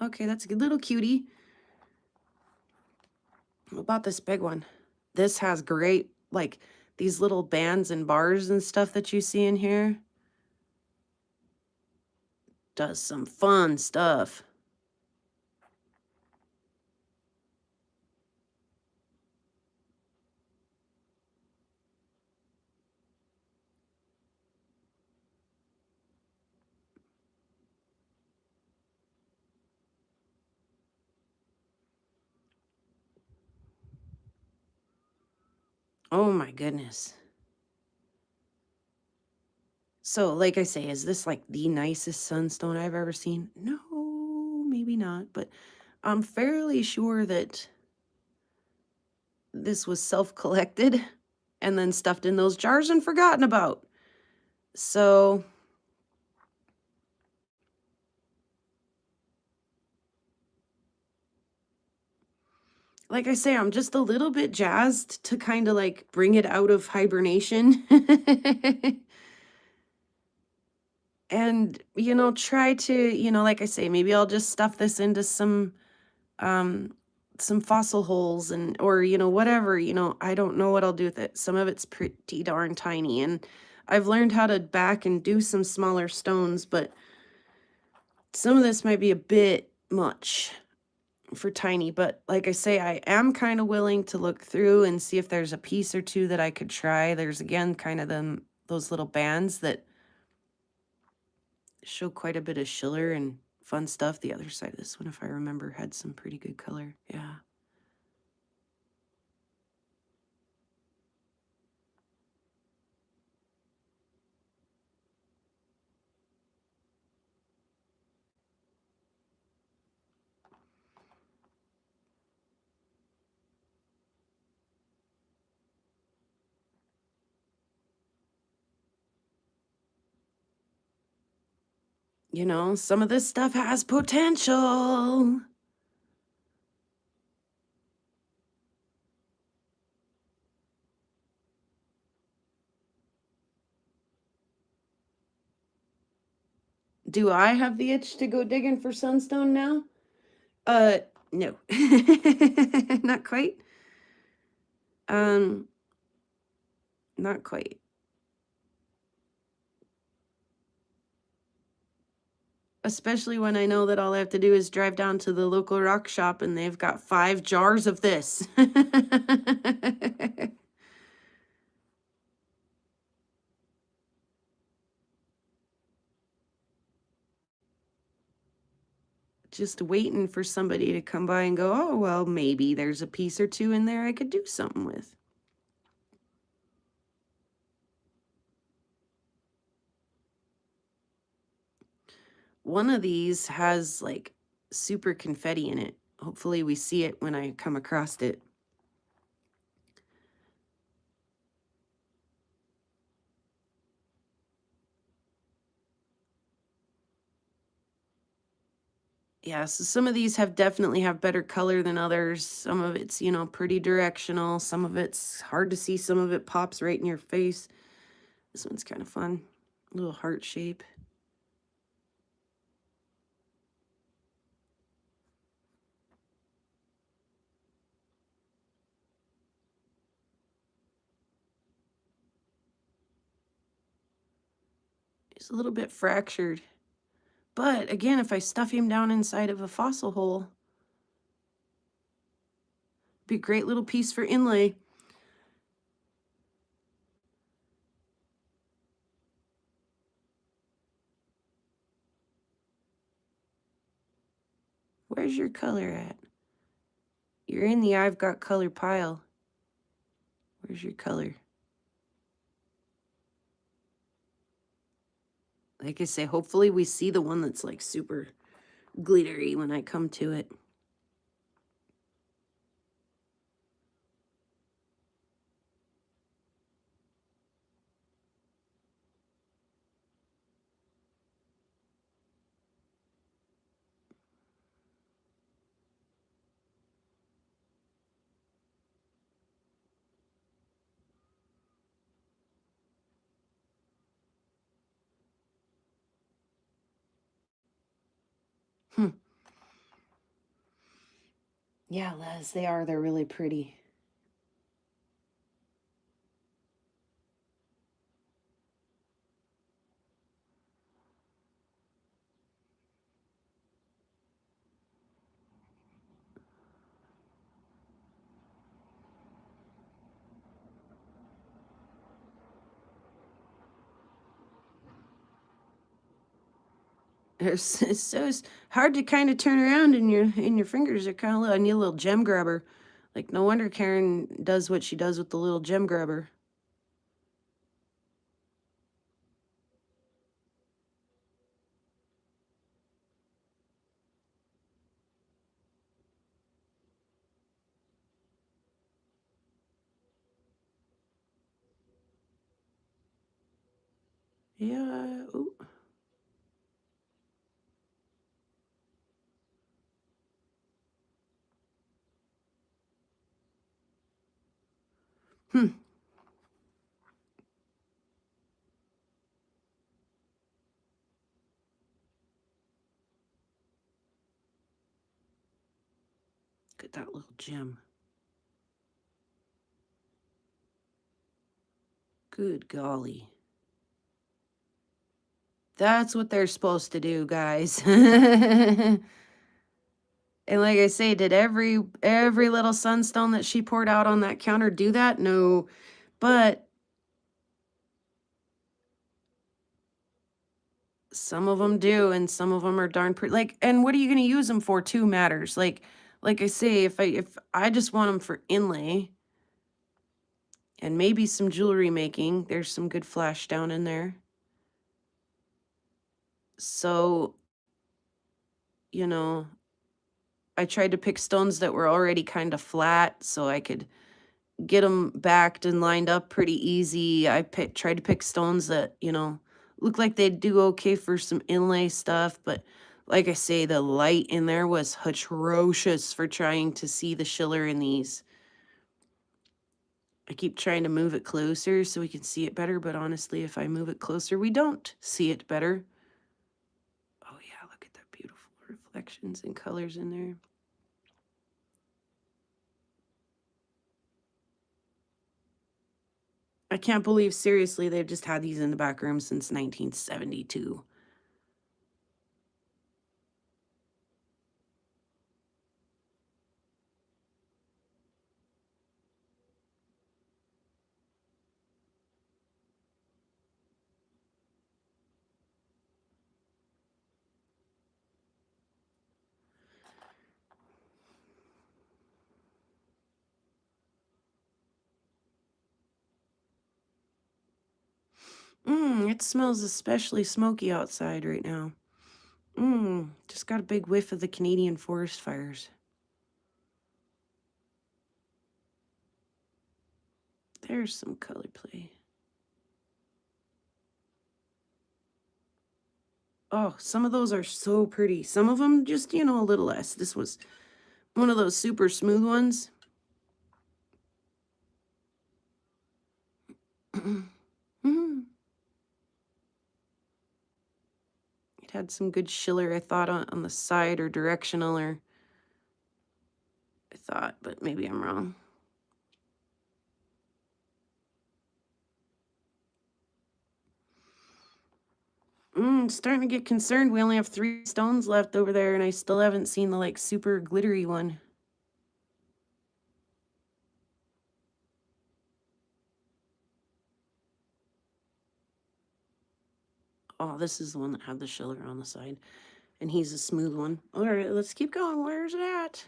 Okay, that's a good little cutie. What about this big one? This has great, like, these little bands and bars and stuff that you see in here. Does some fun stuff. Oh my goodness. So, like I say, is this like the nicest sunstone I've ever seen? No, maybe not, but I'm fairly sure that this was self-collected and then stuffed in those jars and forgotten about. So, like I say, I'm just a little bit jazzed to kind of like bring it out of hibernation. And, try to, like I say, maybe I'll just stuff this into um some fossil holes, and or whatever, I don't know what I'll do with it. Some of it's pretty darn tiny, and I've learned how to back and do some smaller stones, but some of this might be a bit much for tiny. But like I say, I am kind of willing to look through and see if there's a piece or two that I could try. There's again kind of those little bands that show quite a bit of schiller and fun stuff. The other side of this one, if I remember, had some pretty good color. Yeah. You know, some of this stuff has potential. Do I have the itch to go digging for sunstone now? No. Not quite. Um, not quite. Especially when I know that all I have to do is drive down to the local rock shop and they've got 5 jars of this. Just waiting for somebody to come by and go, oh, well, maybe there's a piece or two in there I could do something with. One of these has like super confetti in it. Hopefully we see it when I come across it. Yeah, so some of these definitely have better color than others. Some of it's, you know, pretty directional. Some of it's hard to see. Some of it pops right in your face. This one's kind of fun. A little heart shape. It's a little bit fractured. But again, if I stuff him down inside of a fossil hole, be a great little piece for inlay. Where's your color at? You're in the I've got color pile. Where's your color? Like I say, hopefully we see the one that's like super glittery when I come to it. Yeah, Les, they are. They're really pretty. It's so hard to kind of turn around and your fingers are kind of little. I need a little gem grabber. Like, no wonder Karen does what she does with the little gem grabber. Yeah. Ooh. Hmm. Look at that little gem. Good golly. That's what they're supposed to do, guys. And like I say, did every little sunstone that she poured out on that counter do that? No. But some of them do, and some of them are darn pretty. Like, and what are you going to use them for too matters. Like I say, if I just want them for inlay and maybe some jewelry making, there's some good flash down in there. So, you know, I tried to pick stones that were already kind of flat so I could get them backed and lined up pretty easy. I tried to pick stones that, you know, Looked like they'd do okay for some inlay stuff, but like I say, the light in there was atrocious for trying to see the schiller in these. I keep trying to move it closer so we can see it better, but honestly, if I move it closer, we don't see it better. Oh yeah, look at the beautiful reflections and colors in there. I can't believe, seriously, they've just had these in the back room since 1972. It smells especially smoky outside right now. Just got a big whiff of the Canadian forest fires. There's some color play. Oh, some of those are so pretty. Some of them just, a little less. This was one of those super smooth ones. It had some good schiller, I thought, on the side, or directional, or I thought, but maybe I'm wrong. Starting to get concerned. We only have 3 stones left over there, and I still haven't seen the, like, super glittery one. Oh, this is the one that had the schiller on the side, and he's a smooth one. All right, let's keep going. Where's it at?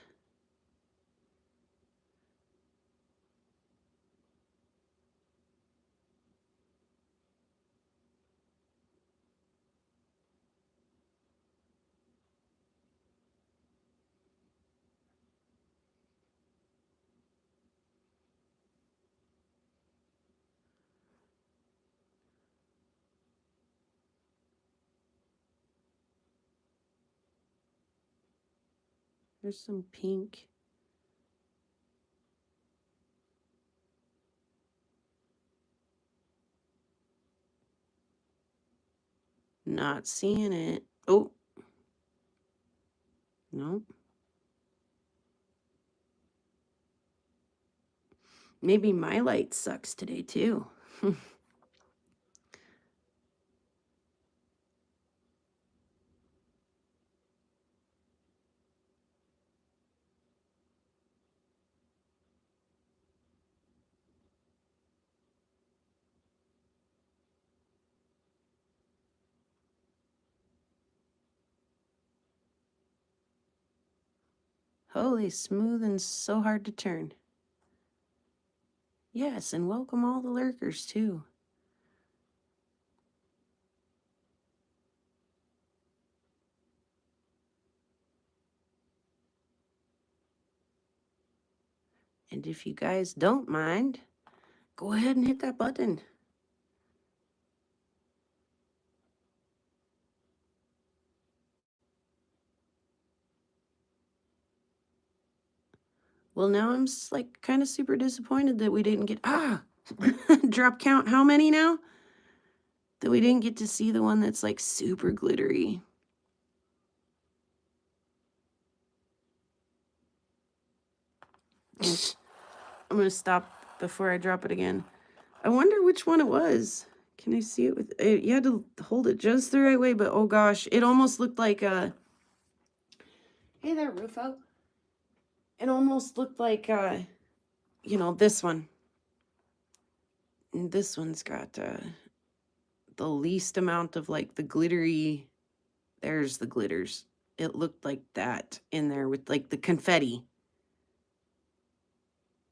There's some pink. Not seeing it. Oh. Nope. Maybe my light sucks today, too. Holy smooth and so hard to turn. Yes, and welcome all the lurkers, too. And if you guys don't mind, go ahead and hit that button. Well, now I'm like kind of super disappointed that we didn't get, drop count. How many now? That we didn't get to see the one that's like super glittery. I'm going to stop before I drop it again. I wonder which one it was. Can I see it with, you had to hold it just the right way, but oh gosh, it almost looked like a, hey there, Rufo. It almost looked like, this one. And this one's got the least amount of like the glittery, there's the glitters. It looked like that in there with like the confetti.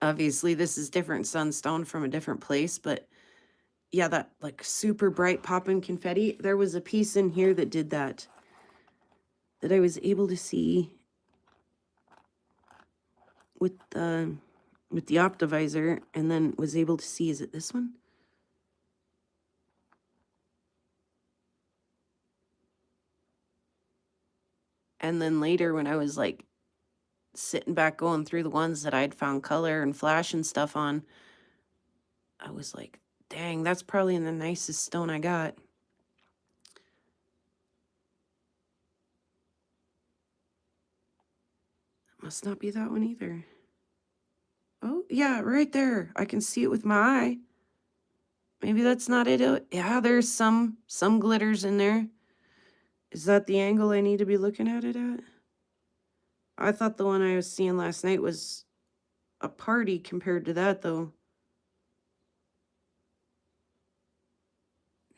Obviously, this is different sunstone from a different place, but yeah, that like super bright popping confetti. There was a piece in here that did that I was able to see with the optivisor, and then was able to see, is it this one? And then later when I was like sitting back going through the ones that I'd found color and flash and stuff on, I was like, dang, that's probably the nicest stone I got. Must not be that one either. Oh, yeah, right there. I can see it with my eye. Maybe that's not it. Yeah, there's some glitters in there. Is that the angle I need to be looking at it at? I thought the one I was seeing last night was a party compared to that, though.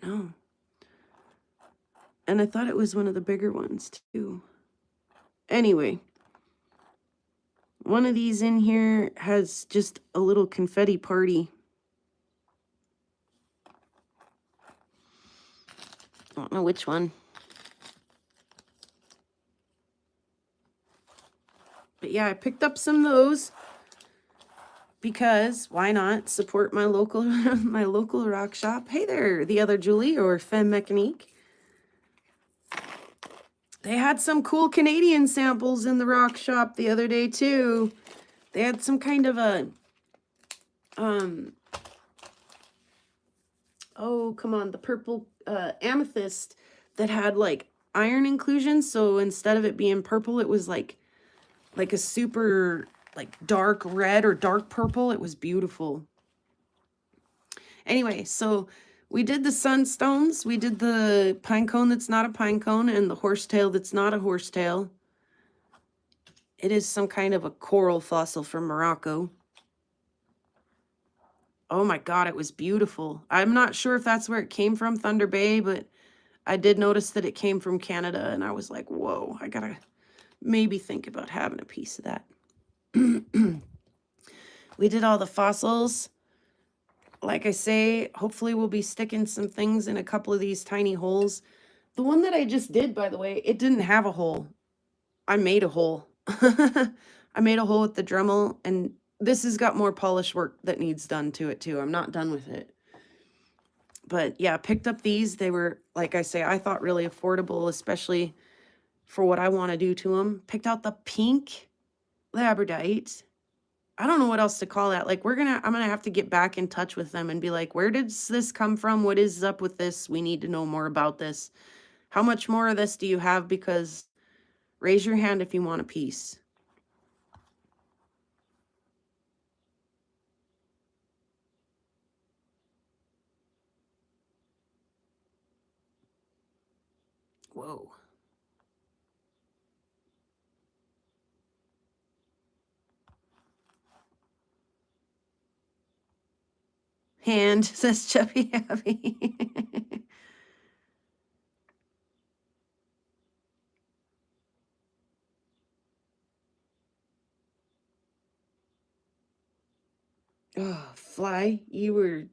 No. And I thought it was one of the bigger ones, too. Anyway, one of these in here has just a little confetti party. I don't know which one. But yeah, I picked up some of those because why not support my local my local rock shop? Hey there, the other Julie or Femme Mécanique. They had some cool Canadian samples in the rock shop the other day too. They had some kind of a oh, come on, the purple amethyst that had like iron inclusion, so instead of it being purple, it was like a super like dark red or dark purple. It was beautiful. Anyway, so we did the sunstones, we did the pine cone that's not a pine cone, and the horsetail that's not a horsetail. It is some kind of a coral fossil from Morocco. Oh my God, it was beautiful. I'm not sure if that's where it came from, Thunder Bay, but I did notice that it came from Canada, and I was like, whoa, I gotta maybe think about having a piece of that. We did all the fossils. Like I say, hopefully we'll be sticking some things in a couple of these tiny holes. The one that I just did, by the way, it didn't have a hole. I made a hole. I made a hole with the Dremel, and this has got more polish work that needs done to it too. I'm not done with it. But yeah, picked up these. They were, like I say, I thought really affordable, especially for what I want to do to them. Picked out the pink labradite. I don't know what else to call that. Like I'm gonna have to get back in touch with them and be like, where did this come from? What is up with this? We need to know more about this. How much more of this do you have? Because raise your hand if you want a piece. Whoa. Hand, says Chubby Happy. Oh, Fly, you were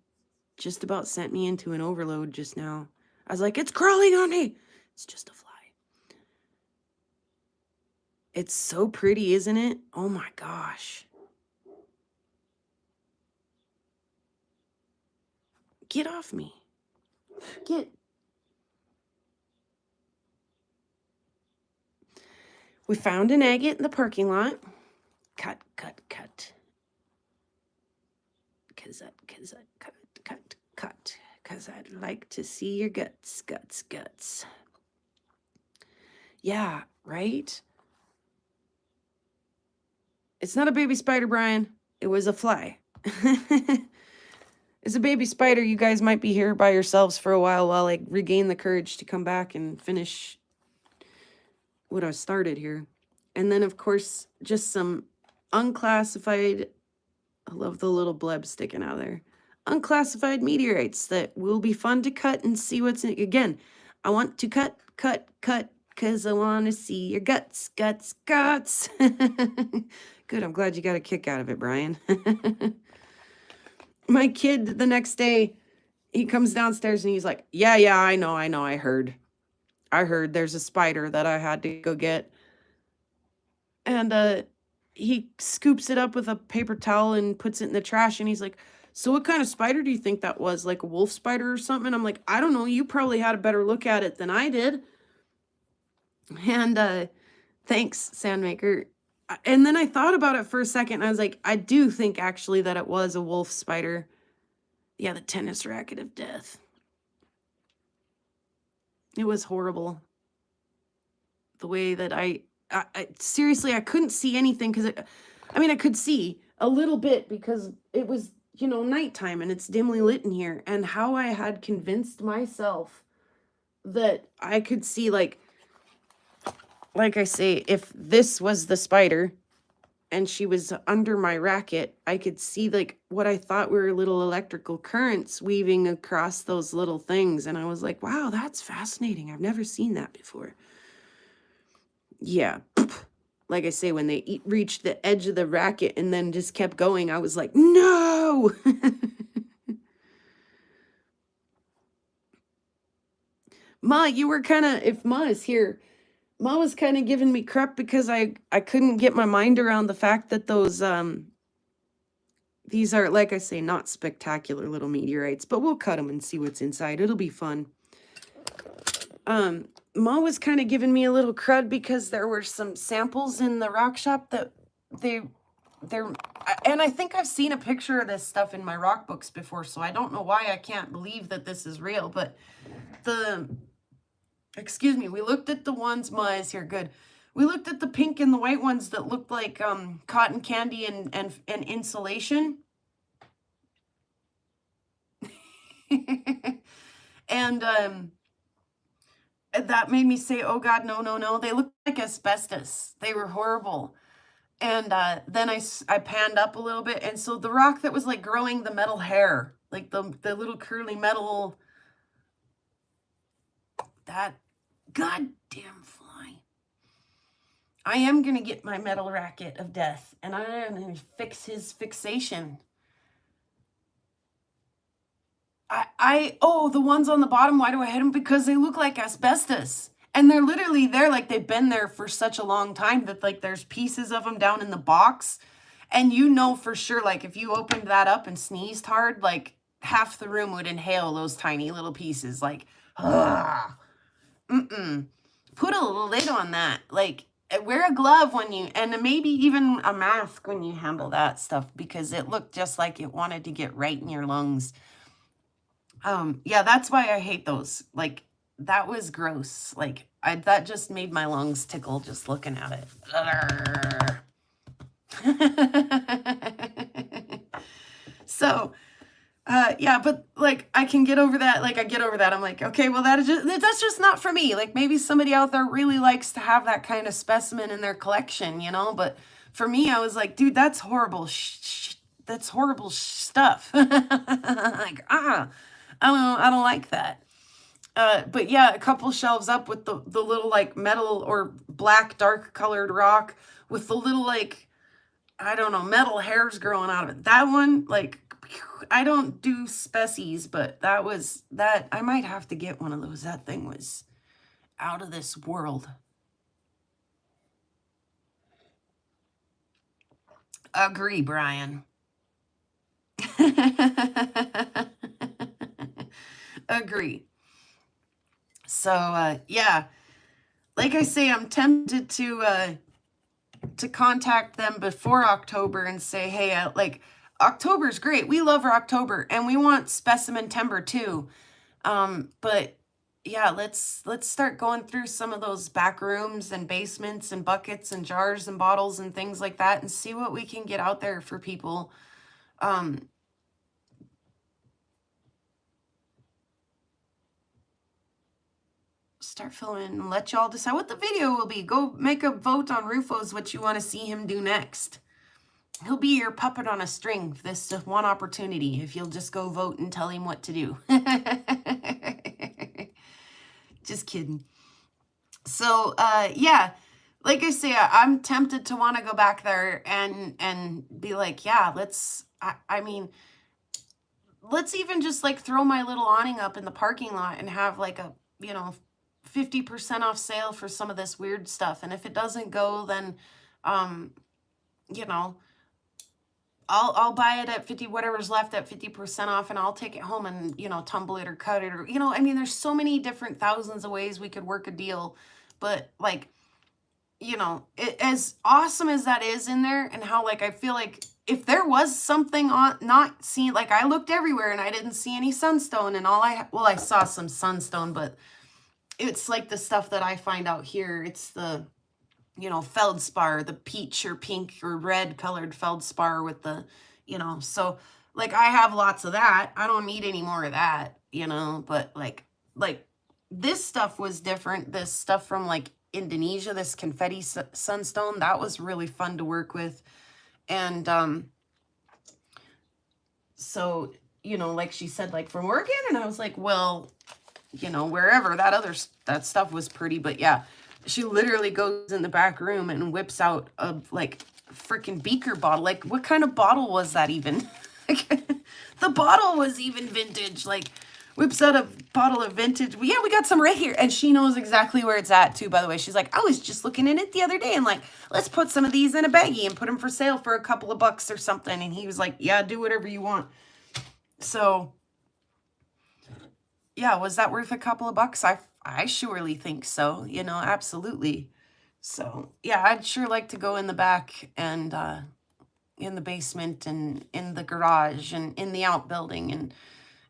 just about sent me into an overload just now. I was like, it's crawling on me. It's just a fly. It's so pretty, isn't it? Oh my gosh. Get off me. Get. We found an agate in the parking lot. Cut, cut, cut. Cause cut. Cause I'd like to see your guts, guts, guts. Yeah, right? It's not a baby spider, Brian. It was a fly. It's a baby spider. You guys might be here by yourselves for a while I regain the courage to come back and finish what I started here. And then, of course, just some unclassified, I love the little bleb sticking out there, unclassified meteorites that will be fun to cut and see what's in. Again, I want to cut, because I want to see your guts, guts, guts. Good, I'm glad you got a kick out of it, Brian. My kid, the next day, he comes downstairs and he's like, yeah, I know, I heard there's a spider that I had to go get. And he scoops it up with a paper towel and puts it in the trash, and he's like, so what kind of spider do you think that was? Like a wolf spider or something? And I'm like, I don't know, you probably had a better look at it than I did. And Thanks, Sandmaker. And then I thought about it for a second, and I was like, I do think actually that it was a wolf spider. Yeah, the tennis racket of death. It was horrible. The way that I seriously, I couldn't see anything because I could see a little bit because it was, nighttime and it's dimly lit in here. And how I had convinced myself that I could see, like I say, if this was the spider and she was under my racket, I could see like what I thought were little electrical currents weaving across those little things. And I was like, wow, that's fascinating. I've never seen that before. Yeah. Like I say, when they reached the edge of the racket and then just kept going, I was like, no! Ma, you were kind of, if Ma is here, Ma was kind of giving me crap because I couldn't get my mind around the fact that those, these are, like I say, not spectacular little meteorites, but we'll cut them and see what's inside. It'll be fun. Ma was kind of giving me a little crud because there were some samples in the rock shop that they're, and I think I've seen a picture of this stuff in my rock books before, so I don't know why I can't believe that this is real, but excuse me, we looked at the ones, Ma is here, good. We looked at the pink and the white ones that looked like cotton candy and insulation. And that made me say, oh God, no, no, no. They looked like asbestos. They were horrible. And then I panned up a little bit. And so the rock that was like growing the metal hair, like the little curly metal, that goddamn fly. I am going to get my metal racket of death and I'm going to fix his fixation. Oh, the ones on the bottom, why do I hate them? Because they look like asbestos. And they're literally there, like they've been there for such a long time that like there's pieces of them down in the box. And you know for sure, like if you opened that up and sneezed hard, like half the room would inhale those tiny little pieces. Like, ah, put a lid on that. Like, wear a glove when you, and maybe even a mask when you handle that stuff, because it looked just like it wanted to get right in your lungs. Yeah, that's why I hate those. Like, that was gross. Like, that just made my lungs tickle just looking at it. So, yeah, but like, I can get over that. Like, I get over that. I'm like, okay, well, that's just not for me. Like, maybe somebody out there really likes to have that kind of specimen in their collection, But for me, I was like, dude, that's horrible. That's horrible stuff. Like, I don't like that. But yeah, a couple shelves up with the little like metal or black dark colored rock with the little like, I don't know, metal hairs growing out of it. That one, like, I don't do species, but that I might have to get one of those. That thing was out of this world. Agree, Brian. Agree. So, yeah, like I say, I'm tempted to contact them before October and say, hey, like, October's great. We love our October, and we want specimen timber too. But yeah, let's start going through some of those back rooms and basements and buckets and jars and bottles and things like that and see what we can get out there for people. Start filming and let y'all decide what the video will be. Go make a vote on Rufo's what you want to see him do next. He'll be your puppet on a string for this one opportunity if you'll just go vote and tell him what to do. Just kidding. So, yeah, like I say, I'm tempted to want to go back there and be like, yeah, let's even just like throw my little awning up in the parking lot and have like a, 50% off sale for some of this weird stuff. And if it doesn't go, then, I'll buy it at 50, whatever's left at 50% off, and I'll take it home and, tumble it or cut it or, there's so many different thousands of ways we could work a deal. But like, you know, as awesome as that is in there, and how, like, I feel like if there was something on, not seen, like, I looked everywhere and I didn't see any sunstone, and well, I saw some sunstone, but it's like the stuff that I find out here. It's the, you know, feldspar, the peach or pink or red colored feldspar with the, you know, so like I have lots of that. I don't need any more of that, you know, but like this stuff was different. This stuff from like Indonesia, this confetti sunstone, that was really fun to work with. And so, you know, like she said, like from Oregon, and I was like, well, you know, wherever that stuff was pretty, but yeah, she literally goes in the back room and whips out a like freaking beaker bottle. Like, what kind of bottle was that even? Like, the bottle was even vintage. Like, whips out a bottle of vintage. Well, yeah, we got some right here. And she knows exactly where it's at too, by the way. She's like, I was just looking in it the other day and like, let's put some of these in a baggie and put them for sale for a couple of bucks or something. And he was like, yeah, do whatever you want. So yeah, was that worth a couple of bucks? I surely think so, you know, absolutely. So yeah, I'd sure like to go in the back and in the basement and in the garage and in the outbuilding, and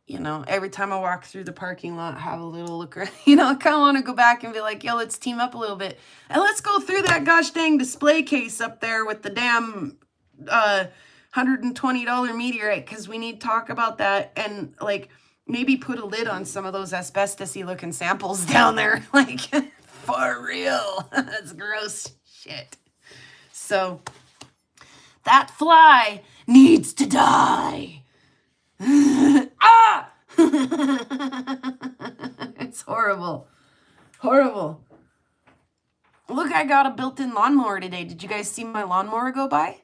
you know, every time I walk through the parking lot, have a little look around. You know, I kind of want to go back and be like, yo, let's team up a little bit. And let's go through that gosh dang display case up there with the damn $120 meteorite, because we need to talk about that, and like maybe put a lid on some of those asbestos-y looking samples down there. Like, for real. That's gross shit. So that fly needs to die. Ah! It's horrible. Horrible. Look, I got a built-in lawnmower today. Did you guys see my lawnmower go by?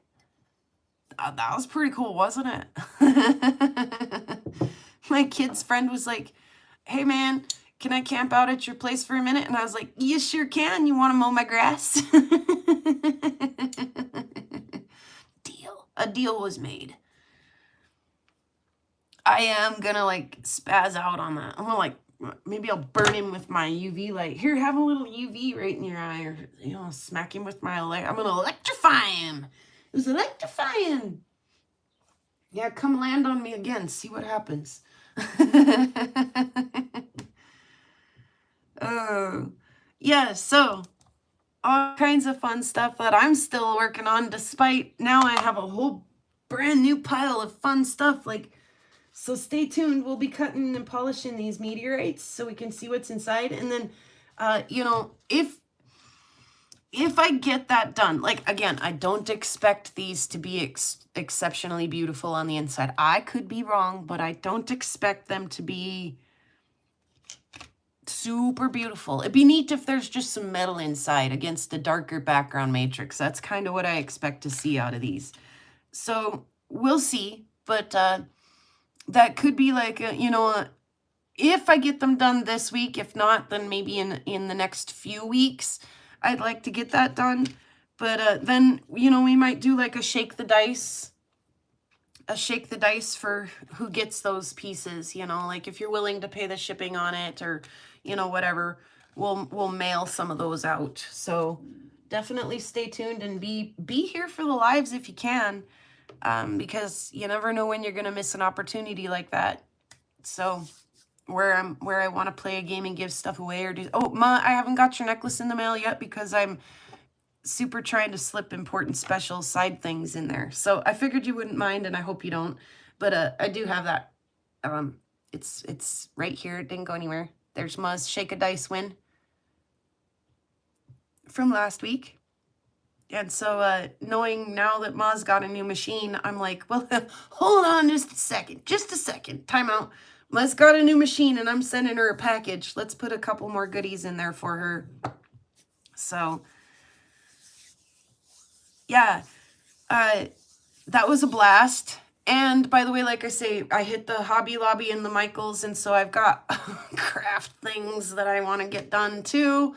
That was pretty cool, wasn't it? My kid's friend was like, hey man, can I camp out at your place for a minute? And I was like, you sure can. You want to mow my grass? Deal. A deal was made. I am gonna like spaz out on that. I'm gonna like, maybe I'll burn him with my UV light. Here, have a little UV right in your eye, or, you know, smack him with my I'm gonna electrify him. It was electrifying. Yeah, come land on me again. See what happens. Oh, yeah, so all kinds of fun stuff that I'm still working on, despite now I have a whole brand new pile of fun stuff. Like, so stay tuned. We'll be cutting and polishing these meteorites so we can see what's inside. And then, you know, if I get that done, like, again, I don't expect these to be exceptionally beautiful on the inside. I could be wrong, but I don't expect them to be super beautiful. It'd be neat if there's just some metal inside against a darker background matrix. That's kind of what I expect to see out of these. So we'll see, but that could be like, you know, if I get them done this week. If not, then maybe in the next few weeks, I'd like to get that done. But then, you know, we might do like a shake the dice for who gets those pieces, you know, like if you're willing to pay the shipping on it, or, you know, whatever, we'll mail some of those out. So definitely stay tuned and be here for the lives if you can, because you never know when you're going to miss an opportunity like that. So where I want to play a game and give stuff away, or do, oh, Ma, I haven't got your necklace in the mail yet because I'm super trying to slip important special side things in there. So I figured you wouldn't mind, and I hope you don't. But I do have that. It's right here. It didn't go anywhere. There's Ma's Shake a Dice win from last week. And so knowing now that Ma's got a new machine, I'm like, well, hold on just a second. Time out. Ma's got a new machine and I'm sending her a package. Let's put a couple more goodies in there for her. So yeah, that was a blast. And by the way, like I say, I hit the Hobby Lobby and the Michaels, and so I've got craft things that I want to get done too.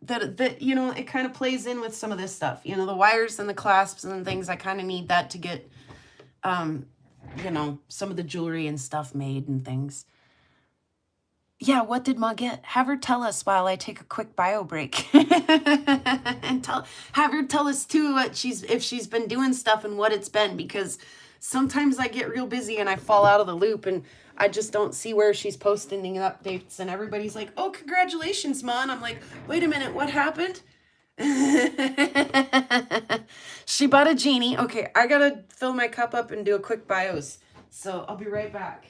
That you know, it kind of plays in with some of this stuff. You know, the wires and the clasps and things, I kind of need that to get, you know, some of the jewelry and stuff made and things. Yeah, what did Ma get? Have her tell us while I take a quick bio break. And have her tell us too if she's been doing stuff and what it's been, because sometimes I get real busy and I fall out of the loop and I just don't see where she's posting the updates, and everybody's like, "Oh, congratulations, Ma." And I'm like, "Wait a minute, what happened?" She bought a genie. Okay, I gotta fill my cup up and do a quick bios. So I'll be right back.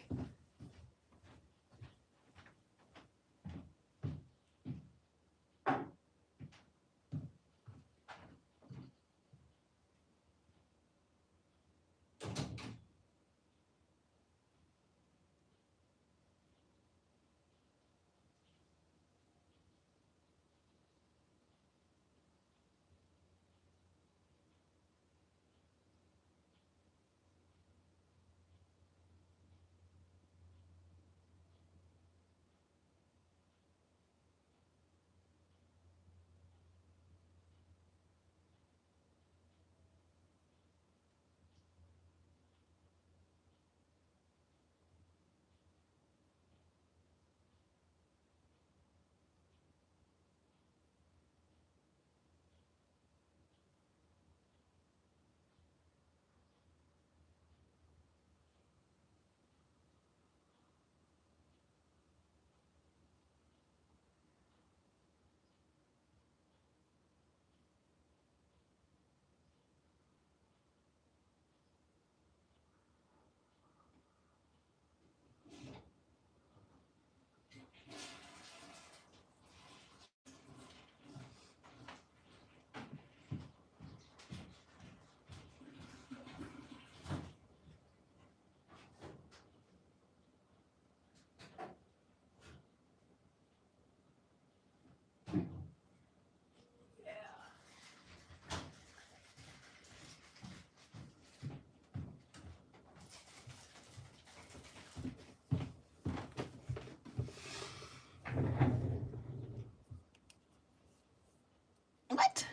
What?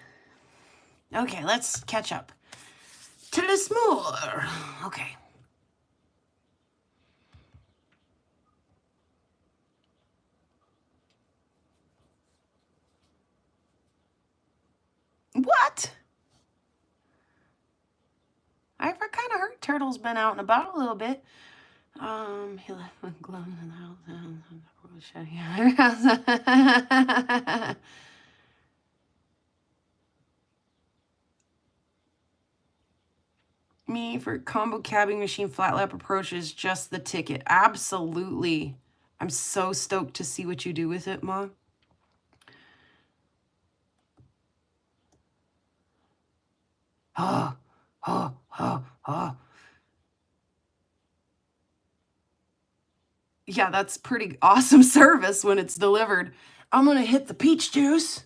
Okay, let's catch up. Tell us more. Okay. What? I've kind of heard Turtle's been out and about a little bit. He left with gloves in the house. Me for combo cabbing machine flat lap approach is just the ticket. Absolutely. I'm so stoked to see what you do with it, Mom. Oh, oh, oh, oh. Yeah, that's pretty awesome service when it's delivered. I'm going to hit the peach juice.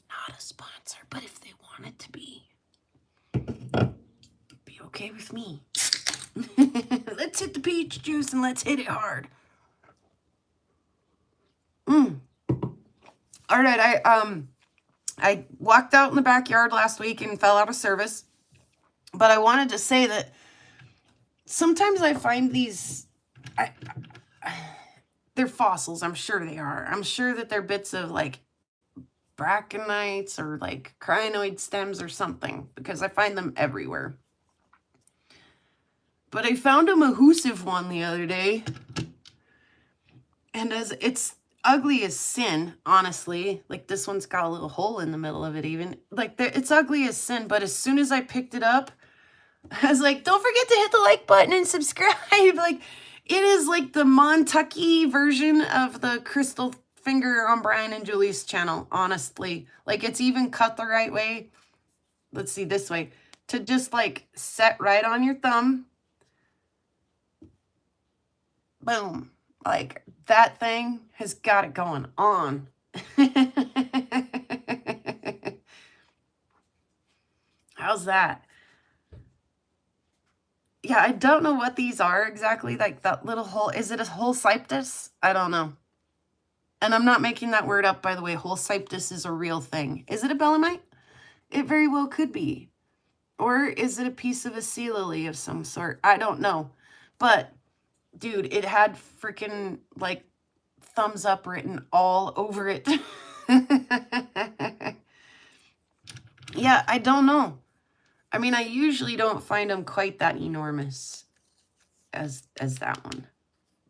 Not a sponsor, but if they want it to be okay with me. Let's hit the peach juice and let's hit it hard. All right, I walked out in the backyard last week and fell out of service. But I wanted to say that sometimes I find these, they're fossils. I'm sure they are. I'm sure that they're bits of like braconites or like crinoid stems or something, because I find them everywhere. But I found a mahusive one the other day, and as it's ugly as sin, honestly. Like this one's got a little hole in the middle of it even. Like it's ugly as sin, but as soon as I picked it up, I was like, don't forget to hit the like button and subscribe. Like, it is like the Montucky version of the crystal finger on Brian and Julie's channel, honestly. Like, it's even cut the right way. Let's see, this way. To just, like, set right on your thumb. Boom. Like, that thing has got it going on. How's that? Yeah, I don't know what these are exactly. Like that little hole. Is it a holcyptus? I don't know. And I'm not making that word up, by the way. Holcyptus is a real thing. Is it a belemite? It very well could be. Or is it a piece of a sea lily of some sort? I don't know. But, dude, it had freaking, like, thumbs up written all over it. Yeah, I don't know. I mean, I usually don't find them quite that enormous as that one.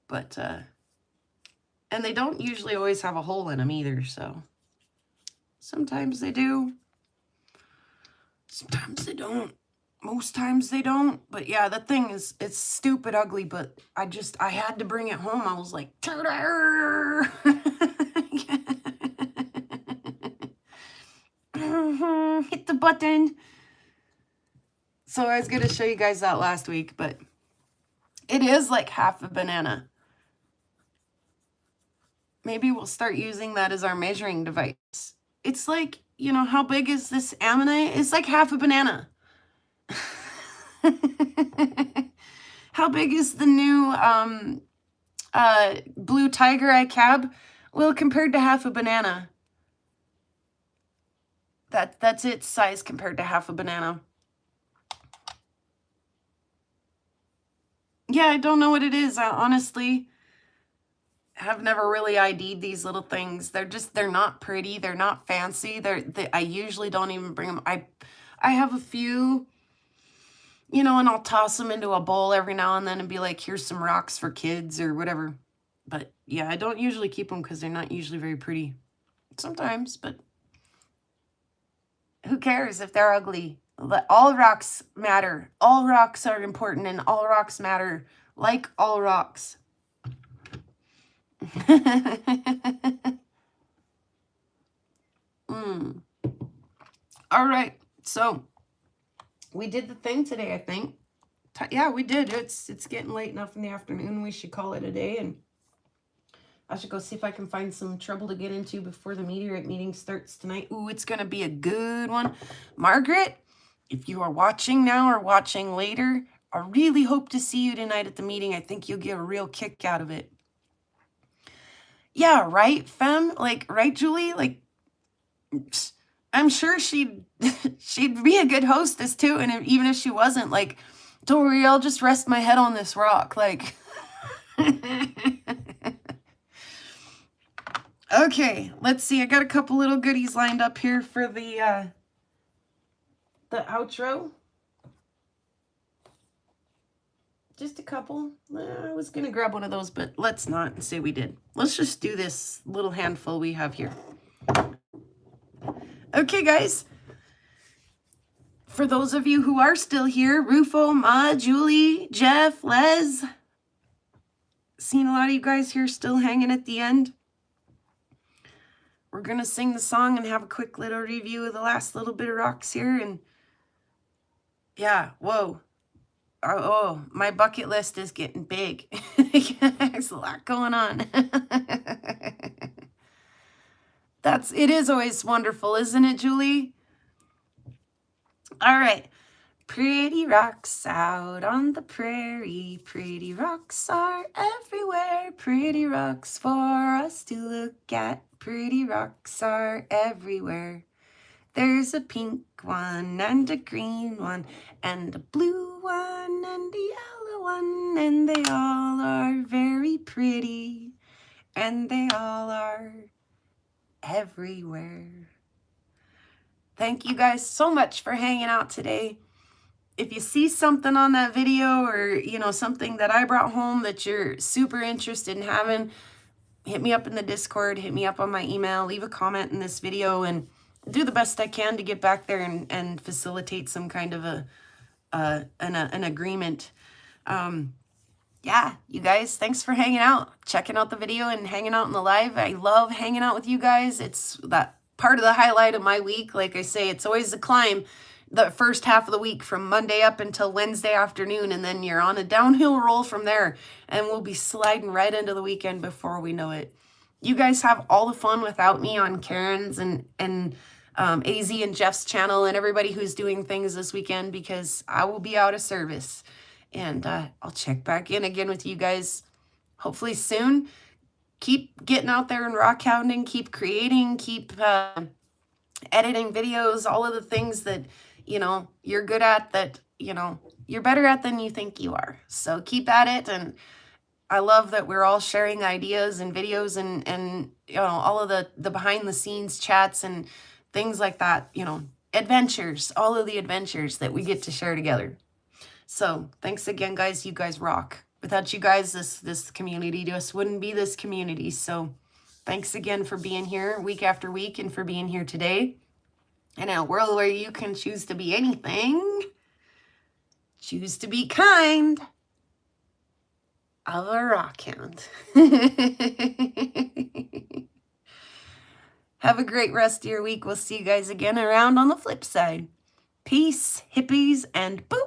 But, and they don't usually always have a hole in them either, so sometimes they do. Sometimes they don't. Most times they don't. But yeah, the thing is, it's stupid ugly, but I had to bring it home. I was like, hit the button. So I was going to show you guys that last week, but it is like half a banana. Maybe we'll start using that as our measuring device. It's like, you know, how big is this ammonite? It's like half a banana. How big is the new blue tiger eye cab? Well, compared to half a banana. That's its size compared to half a banana. Yeah, I don't know what it is. I honestly have never really ID'd these little things. They're not pretty. They're not fancy. I usually don't even bring them. I have a few, you know, and I'll toss them into a bowl every now and then and be like, here's some rocks for kids or whatever. But yeah, I don't usually keep them because they're not usually very pretty. Sometimes, but who cares if they're ugly? All rocks matter. All rocks are important and all rocks matter, like all rocks. All right, so we did the thing today, I think. Yeah, we did. It's getting late enough in the afternoon. We should call it a day, and I should go see if I can find some trouble to get into before the meteorite meeting starts tonight. Ooh, it's going to be a good one. Margaret, if you are watching now or watching later, I really hope to see you tonight at the meeting. I think you'll get a real kick out of it. Yeah, right, Fem? Like, right, Julie? Like, I'm sure she'd be a good hostess too. And even if she wasn't, like, don't worry, I'll just rest my head on this rock. Like, okay, let's see. I got a couple little goodies lined up here for the outro. Just a couple. I was going to grab one of those, but let's not say we did. Let's just do this little handful we have here. Okay, guys. For those of you who are still here, Rufo, Ma, Julie, Jeff, Les, seen a lot of you guys here still hanging at the end. We're going to sing the song and have a quick little review of the last little bit of rocks here. And yeah, whoa. Oh, my bucket list is getting big. There's a lot going on. It is always wonderful, isn't it, Julie? All right. Pretty rocks out on the prairie. Pretty rocks are everywhere. Pretty rocks for us to look at. Pretty rocks are everywhere. There's a pink one and a green one and a blue one and a yellow one, and they all are very pretty, and they all are everywhere. Thank you guys so much for hanging out today. If you see something on that video or, you know, something that I brought home that you're super interested in having, hit me up in the Discord, hit me up on my email, leave a comment in this video, and do the best I can to get back there and facilitate some kind of an agreement. Yeah, you guys, thanks for hanging out, checking out the video and hanging out in the live. I love hanging out with you guys. It's that part of the highlight of my week. Like I say, it's always a climb the first half of the week from Monday up until Wednesday afternoon, and then you're on a downhill roll from there, and we'll be sliding right into the weekend before we know it. You guys have all the fun without me on Karen's and AZ and Jeff's channel and everybody who's doing things this weekend, because I will be out of service. And I'll check back in again with you guys hopefully soon. Keep getting out there and rock hounding, keep creating, keep editing videos, all of the things that, you know, you're good at, that, you know, you're better at than you think you are. So keep at it, and I love that we're all sharing ideas and videos and you know, all of the behind the scenes chats and things like that, you know, adventures, all of the adventures that we get to share together. So thanks again, guys. You guys rock. Without you guys, this community just wouldn't be this community. So thanks again for being here week after week and for being here today. In a world where you can choose to be anything, choose to be kind of a rock hound. Have a great rest of your week. We'll see you guys again around on the flip side. Peace, hippies, and boom!